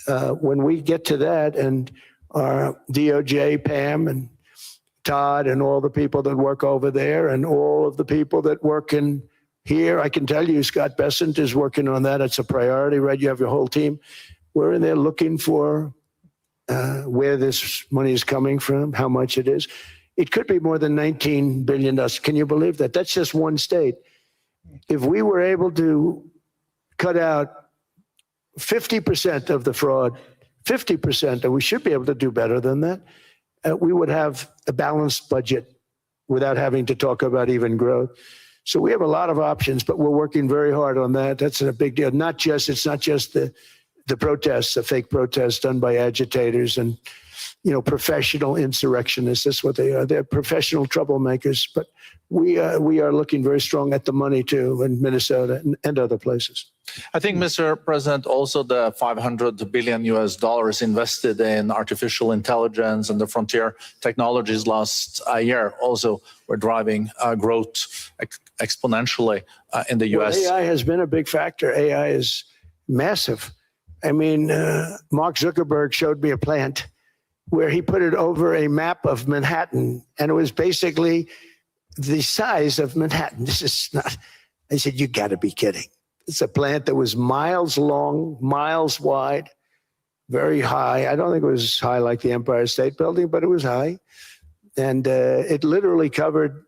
When we get to that, and our DOJ, Pam, and Todd, and all the people that work over there, and all of the people that work in here, I can tell you, Scott Bessent is working on that. It's a priority, right? You have your whole team. We're in there looking for where this money is coming from, how much it is. It could be more than $19 billion. Can you believe that? That's just one state. If we were able to cut out 50% of the fraud, 50%, and we should be able to do better than that, we would have a balanced budget without having to talk about even growth. So we have a lot of options, but we're working very hard on that. That's a big deal. It's not just the the protests, the fake protests done by agitators and, professional insurrectionists. That's what they are. They're professional troublemakers. But we are looking very strong at the money too in Minnesota and other places. I think, Mr. President, also the $500 billion invested in artificial intelligence and the frontier technologies last year also were driving growth exponentially in the U.S. Well, AI has been a big factor. AI is massive. I mean, Mark Zuckerberg showed me a plant where he put it over a map of Manhattan, and it was basically the size of Manhattan. This is not, I said, you got to be kidding. It's a plant that was miles long, miles wide, very high. I don't think it was high like the Empire State Building, but it was high. And it literally covered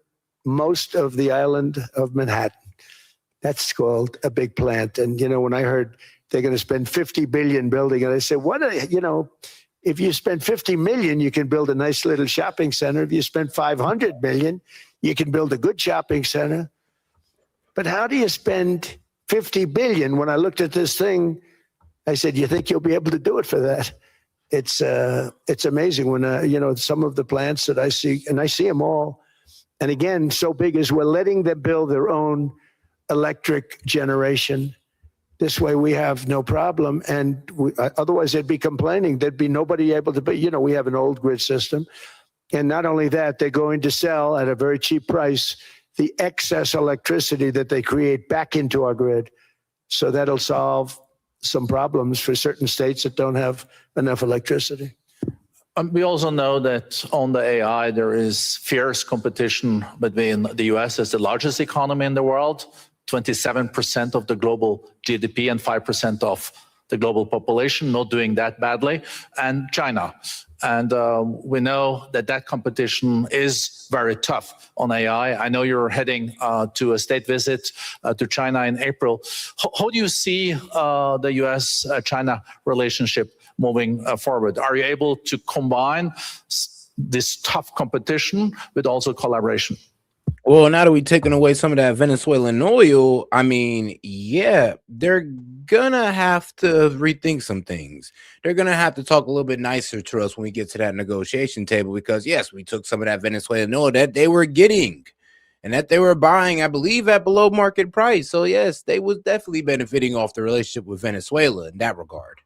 most of the island of Manhattan. That's called a big plant. And, when I heard they're going to spend $50 billion building it, I said, if you spend $50 million, you can build a nice little shopping center. If you spend $500 million, you can build a good shopping center. But how do you spend $50 billion? When I looked at this thing, I said, you think you'll be able to do it for that? It's amazing when, some of the plants that I see, and I see them all. And again, so big is we're letting them build their own electric generation. This way we have no problem. And otherwise they'd be complaining. There'd be nobody able to, but we have an old grid system. And not only that, they're going to sell at a very cheap price the excess electricity that they create back into our grid. So that'll solve some problems for certain states that don't have enough electricity. We also know that on the AI, there is fierce competition between the US as the largest economy in the world, 27% of the global GDP and 5% of the global population, not doing that badly, and China. And we know that competition is very tough on AI. I know you're heading to a state visit to China in April. How do you see the US-China relationship moving forward? Are you able to combine this tough competition with also collaboration? Well, now that we've taken away some of that Venezuelan oil, I mean, yeah, they're gonna have to rethink some things. They're gonna have to talk a little bit nicer to us when we get to that negotiation table, because yes, we took some of that Venezuelan oil that they were getting and that they were buying, I believe, at below market price. So yes, they was definitely benefiting off the relationship with Venezuela in that regard.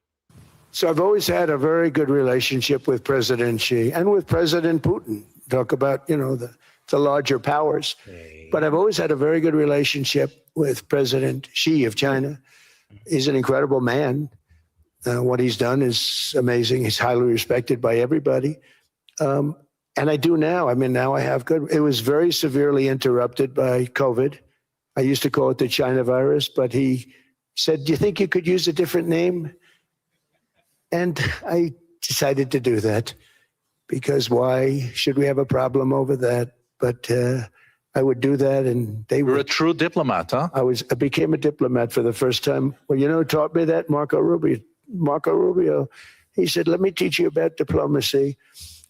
So I've always had a very good relationship with President Xi and with President Putin. Talk about, the larger powers. But I've always had a very good relationship with President Xi of China. He's an incredible man. What he's done is amazing. He's highly respected by everybody. And I do now. I mean, now I have good. It was very severely interrupted by COVID. I used to call it the China virus, but he said, do you think you could use a different name? And I decided to do that, because why should we have a problem over that? But I would do that, and they were. You're a true diplomat, huh? I became a diplomat for the first time. Well, who taught me that? Marco Rubio. He said, let me teach you about diplomacy.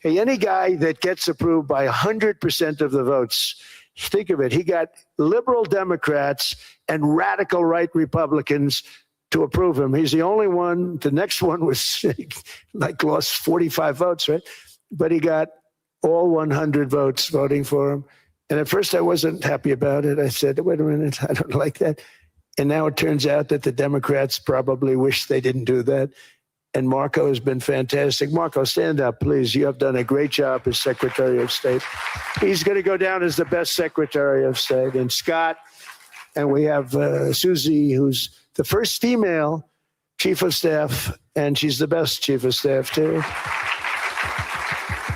Hey, any guy that gets approved by 100% of the votes, think of it, he got liberal Democrats and radical right Republicans to approve him. He's the only one. The next one was lost 45 votes, right? But he got all 100 votes voting for him. And at first I wasn't happy about it. I said, wait a minute, I don't like that. And now it turns out that the Democrats probably wish they didn't do that. And Marco has been fantastic. Marco, stand up, please. You have done a great job as Secretary of State. He's going to go down as the best Secretary of State. And Scott, and we have Susie, who's the first female Chief of Staff, and she's the best Chief of Staff, too.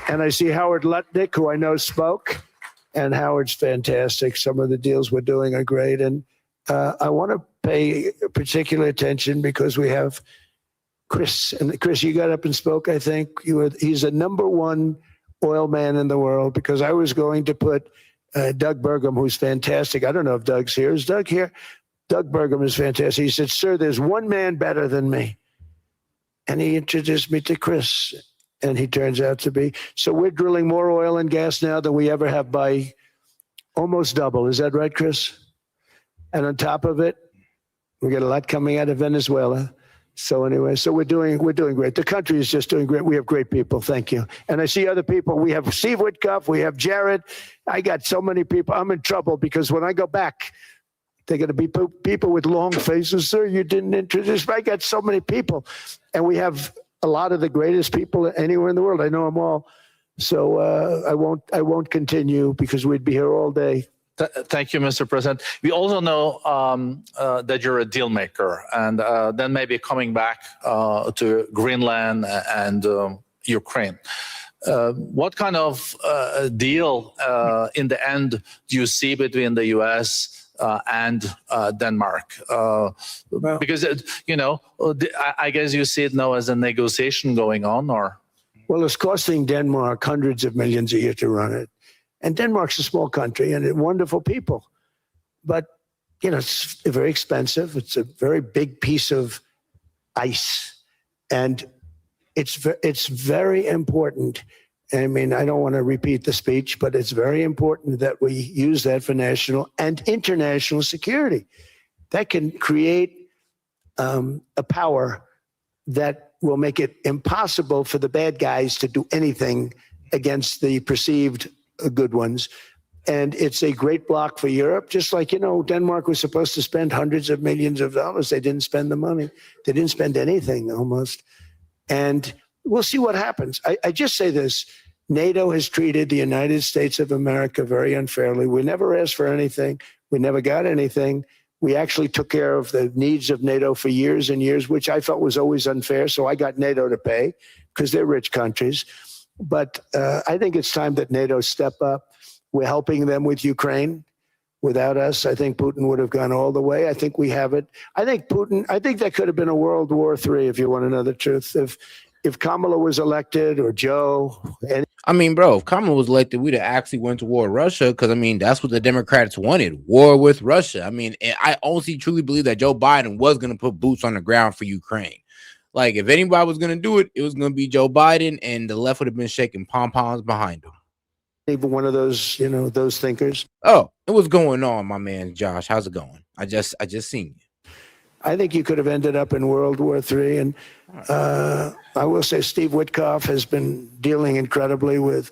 And I see Howard Lutnick, who I know spoke, and Howard's fantastic. Some of the deals we're doing are great. And I want to pay particular attention because we have Chris. And Chris, you got up and spoke, I think. He's the #1 oil man in the world, because I was going to put Doug Burgum, who's fantastic. I don't know if Doug's here. Is Doug here? Doug Burgum is fantastic. He said, sir, there's one man better than me. And he introduced me to Chris. And he turns out to be. So we're drilling more oil and gas now than we ever have, by almost double. Is that right, Chris? And on top of it, we got a lot coming out of Venezuela. So anyway, so we're doing great. The country is just doing great. We have great people. Thank you. And I see other people. We have Steve Witkoff. We have Jared. I got so many people. I'm in trouble because when I go back, they're going to be people with long faces. Sir, you didn't introduce me. I got so many people. And we have a lot of the greatest people anywhere in the world. I know them all. So I won't continue because we'd be here all day. Thank you, Mr. President. We also know that you're a deal maker, and then maybe coming back to Greenland and Ukraine. What kind of deal in the end do you see between the U.S. And Denmark? Because, I guess you see it now as a negotiation going on, or? Well, it's costing Denmark hundreds of millions a year to run it. And Denmark's a small country and wonderful people. But, it's very expensive. It's a very big piece of ice. And it's very important. I mean, I don't want to repeat the speech, but it's very important that we use that for national and international security. That can create a power that will make it impossible for the bad guys to do anything against the perceived good ones. And it's a great block for Europe. Just like, Denmark was supposed to spend hundreds of millions of dollars. They didn't spend the money. They didn't spend anything almost. And we'll see what happens. I just say this. NATO has treated the United States of America very unfairly. We never asked for anything. We never got anything. We actually took care of the needs of NATO for years and years, which I felt was always unfair. So I got NATO to pay because they're rich countries. But I think it's time that NATO step up. We're helping them with Ukraine. Without us, I think Putin would have gone all the way. I think we have it. I think that could have been a World War III, if you want to know the truth. If Kamala was elected or Joe. Bro, if Kamala was elected, we'd have actually went to war with Russia because, that's what the Democrats wanted, war with Russia. And I honestly truly believe that Joe Biden was going to put boots on the ground for Ukraine. Like, if anybody was going to do it, it was going to be Joe Biden, and the left would have been shaking pom-poms behind him. Even one of those, those thinkers. Oh, what's going on, my man, Josh? How's it going? I just seen you. I think you could have ended up in World War III. And I will say Steve Witkoff has been dealing incredibly with,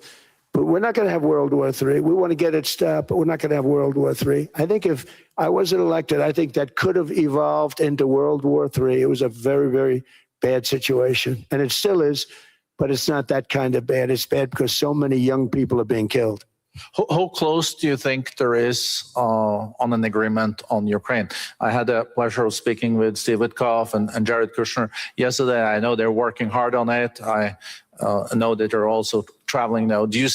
but we're not going to have World War III. We want to get it stopped, but we're not going to have World War III. I think if I wasn't elected, I think that could have evolved into World War III. It was a very, very bad situation, and it still is, but it's not that kind of bad. It's bad because so many young people are being killed. How close do you think there is on an agreement on Ukraine? I had the pleasure of speaking with Steve Witkoff and Jared Kushner yesterday. I know they're working hard on it. I know that they're also traveling now. Do you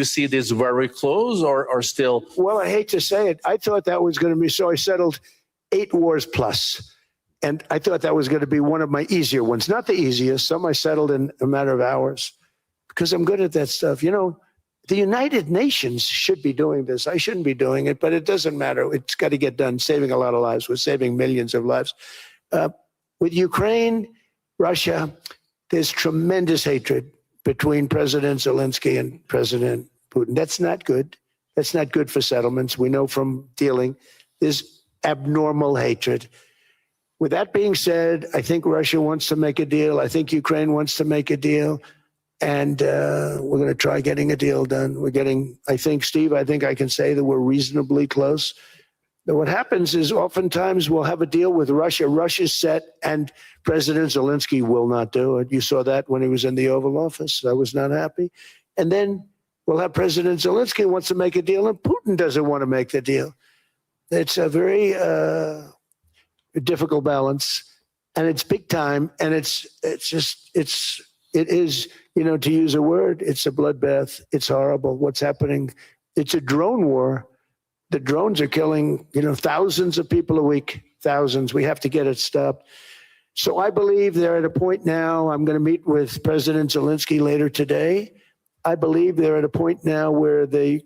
see this very close or still? Well, I hate to say it. I thought that was going to be so. I settled 8 wars plus. And I thought that was going to be one of my easier ones. Not the easiest. Some I settled in a matter of hours because I'm good at that stuff. The United Nations should be doing this. I shouldn't be doing it, but it doesn't matter. It's got to get done, saving a lot of lives. We're saving millions of lives. With Ukraine, Russia, there's tremendous hatred between President Zelensky and President Putin. That's not good. That's not good for settlements. We know from dealing. There's abnormal hatred. With that being said, I think Russia wants to make a deal. I think Ukraine wants to make a deal. And we're going to try getting a deal done. I think I can say that we're reasonably close. But what happens is oftentimes we'll have a deal with Russia. Russia's set, and President Zelensky will not do it. You saw that when he was in the Oval Office. I was not happy. And then we'll have President Zelensky wants to make a deal, and Putin doesn't want to make the deal. It's a very difficult balance, and it's big time, and it is, to use a word, it's a bloodbath. It's horrible what's happening. It's a drone war. The drones are killing, thousands of people a week, thousands. We have to get it stopped. So I believe they're at a point now. I'm going to meet with President Zelensky later today. I believe they're at a point now where they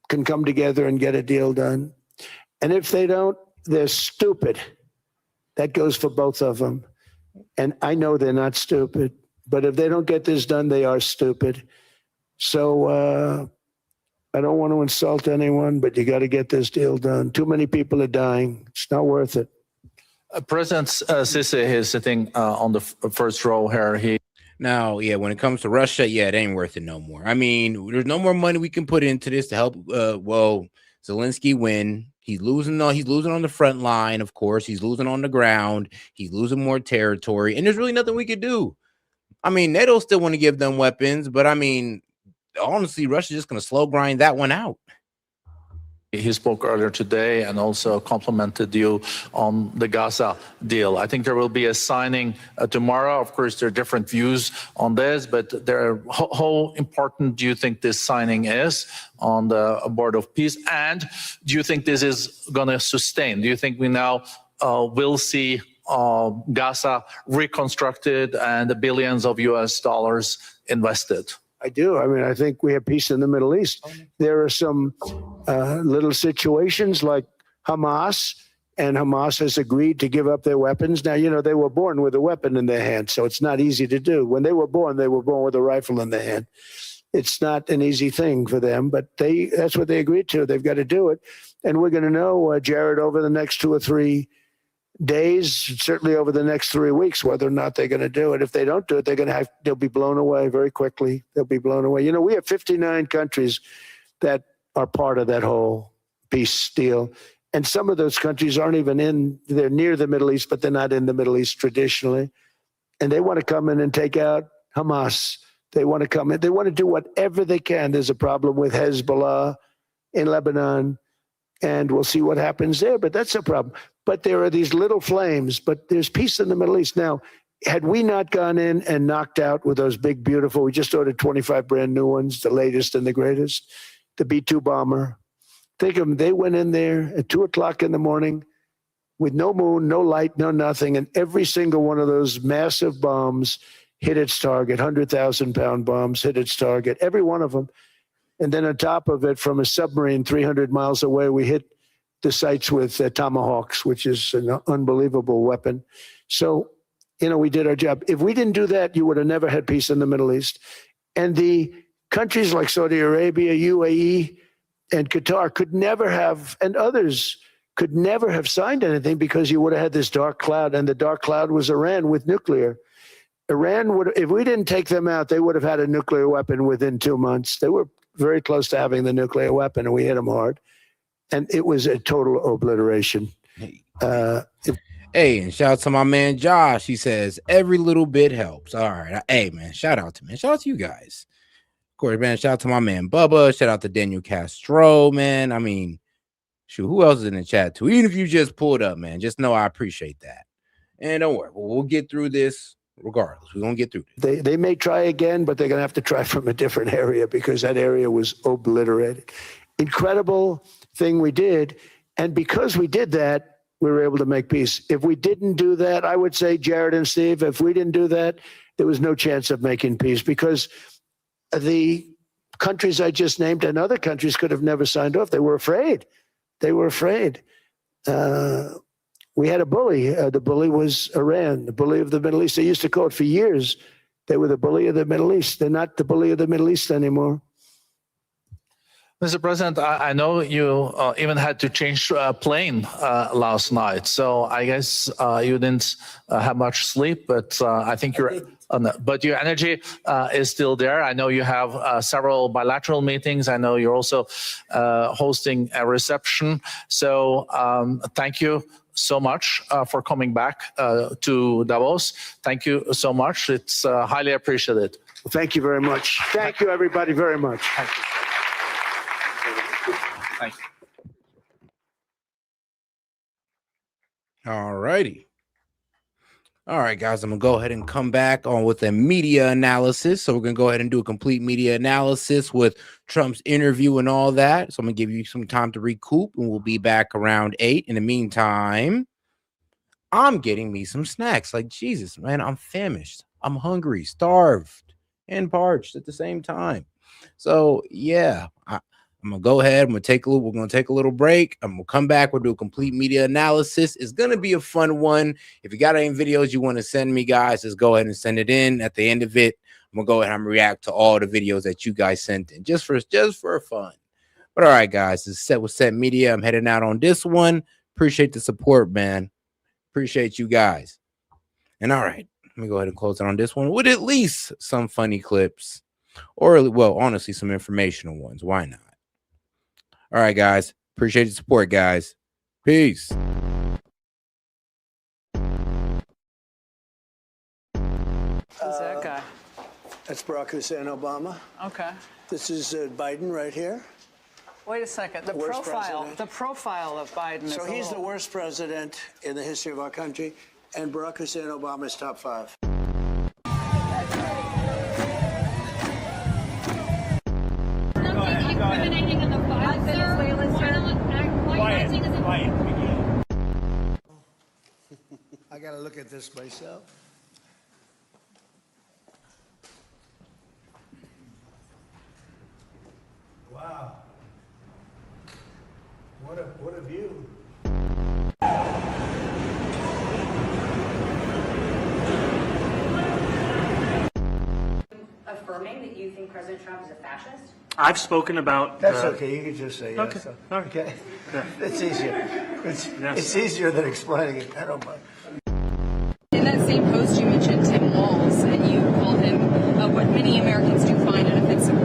can come together and get a deal done. And if they don't, they're stupid. That goes for both of them. And I know they're not stupid. But if they don't get this done, they are stupid. So I don't want to insult anyone, but you got to get this deal done. Too many people are dying. It's not worth it. President Sisi is sitting on the first row here. Now, yeah, when it comes to Russia, yeah, it ain't worth it no more. I mean, there's no more money we can put into this to help. Zelensky win. He's losing on the front line, of course. He's losing on the ground. He's losing more territory, and there's really nothing we could do. I mean, NATO still want to give them weapons, but I mean, honestly, Russia's just going to slow grind that one out. He spoke earlier today and also complimented you on the Gaza deal. I think there will be a signing tomorrow. Of course, there are different views on this, but how important do you think this signing is on the board of peace? And do you think this is going to sustain? Do you think we now will see Gaza reconstructed and the billions of US dollars invested? I do. I mean, I think we have peace in the Middle East. There are some little situations like Hamas, and Hamas has agreed to give up their weapons. Now, you know, they were born with a weapon in their hand, so it's not easy to do. When they were born with a rifle in their hand. It's not an easy thing for them, but that's what they agreed to. They've got to do it. And we're going to know, Jared, over the next 2 or 3 days, certainly over the next 3 weeks, whether or not they're going to do it. If they don't do it, they'll be blown away very quickly. They'll be blown away. You know, we have 59 countries that are part of that whole peace deal. And some of those countries aren't even they're near the Middle East, but they're not in the Middle East traditionally. And they want to come in and take out Hamas. They want to come in. They want to do whatever they can. There's a problem with Hezbollah in Lebanon, and we'll see what happens there. But that's a problem. But there are these little flames, but there's peace in the Middle East. Now, had we not gone in and knocked out with those big, beautiful, we just ordered 25 brand new ones, the latest and the greatest, the B-2 bomber. Think of them. They went in there at 2 o'clock in the morning with no moon, no light, no nothing. And every single one of those massive bombs hit its target, 100,000-pound bombs hit its target, every one of them. And then on top of it, from a submarine 300 miles away, we hit the sites with Tomahawks, which is an unbelievable weapon. So, you know, we did our job. If we didn't do that, you would have never had peace in the Middle East. And the countries like Saudi Arabia, UAE, and Qatar could never have, and others could never have signed anything because you would have had this dark cloud, and the dark cloud was Iran with nuclear. Iran would, if we didn't take them out, they would have had a nuclear weapon within 2 months. They were very close to having the nuclear weapon, and we hit them hard. And it was a total obliteration. Hey, and shout out to my man Josh. He says every little bit helps. All right. Hey, man, shout out to you guys. Of course, man, shout out to my man Bubba. Shout out to Daniel Castro, man. I mean, shoot, who else is in the chat too? Even if you just pulled up, man, just know I appreciate that. And don't worry, we'll get through this regardless. We're going to get through this. They may try again, but they're going to have to try from a different area because that area was obliterated. Incredible thing we did. And because we did that, we were able to make peace. If we didn't do that, I would say, Jared and Steve, if we didn't do that, there was no chance of making peace because the countries I just named and other countries could have never signed off. They were afraid. They were afraid. We had a bully. The bully was Iran, the bully of the Middle East. They used to call it for years. They were the bully of the Middle East. They're not the bully of the Middle East anymore. Mr. President, I know you even had to change plane last night, so I guess you didn't have much sleep. But I think but your energy is still there. I know you have several bilateral meetings. I know you're also hosting a reception. So thank you so much for coming back to Davos. Thank you so much. It's highly appreciated. Thank you very much. Thank you, everybody, very much. Thank you. Thank you. All righty. All right, guys, I'm going to go ahead and come back on with a media analysis. So we're going to go ahead and do a complete media analysis with Trump's interview and all that. So I'm going to give you some time to recoup, and we'll be back around 8. In the meantime, I'm getting me some snacks. Like, Jesus, man, I'm famished. I'm hungry, starved, and parched at the same time. So, yeah, I'm going to go ahead. We're going to take a little break. I'm going to come back. We'll do a complete media analysis. It's going to be a fun one. If you got any videos you want to send me, guys, just go ahead and send it in. At the end of it, I'm going to go ahead and react to all the videos that you guys sent in just for fun. But all right, guys, it's S.E.T with S.E.T Media. I'm heading out on this one. Appreciate the support, man. Appreciate you guys. And all right, let me go ahead and close it on this one with at least some funny clips, or, well, honestly, some informational ones. Why not? All right, guys. Appreciate the support, guys. Peace. Who's that guy? That's Barack Hussein Obama. Okay. This is Biden right here. Wait a second. The Worst profile. president. The profile of Biden. So is a he's the little- worst president in the history of our country, and Barack Hussein Obama is top 5. Incriminating in the file, sir. I got to look at this myself. Wow. What a view. Affirming that you think President Trump is a fascist? I've spoken about. That's okay. You can just say yes. Okay. All right. Okay. It's easier. It's easier than explaining it. I don't mind. In that same post, you mentioned Tim Walz, and you called him what many Americans do find an offensive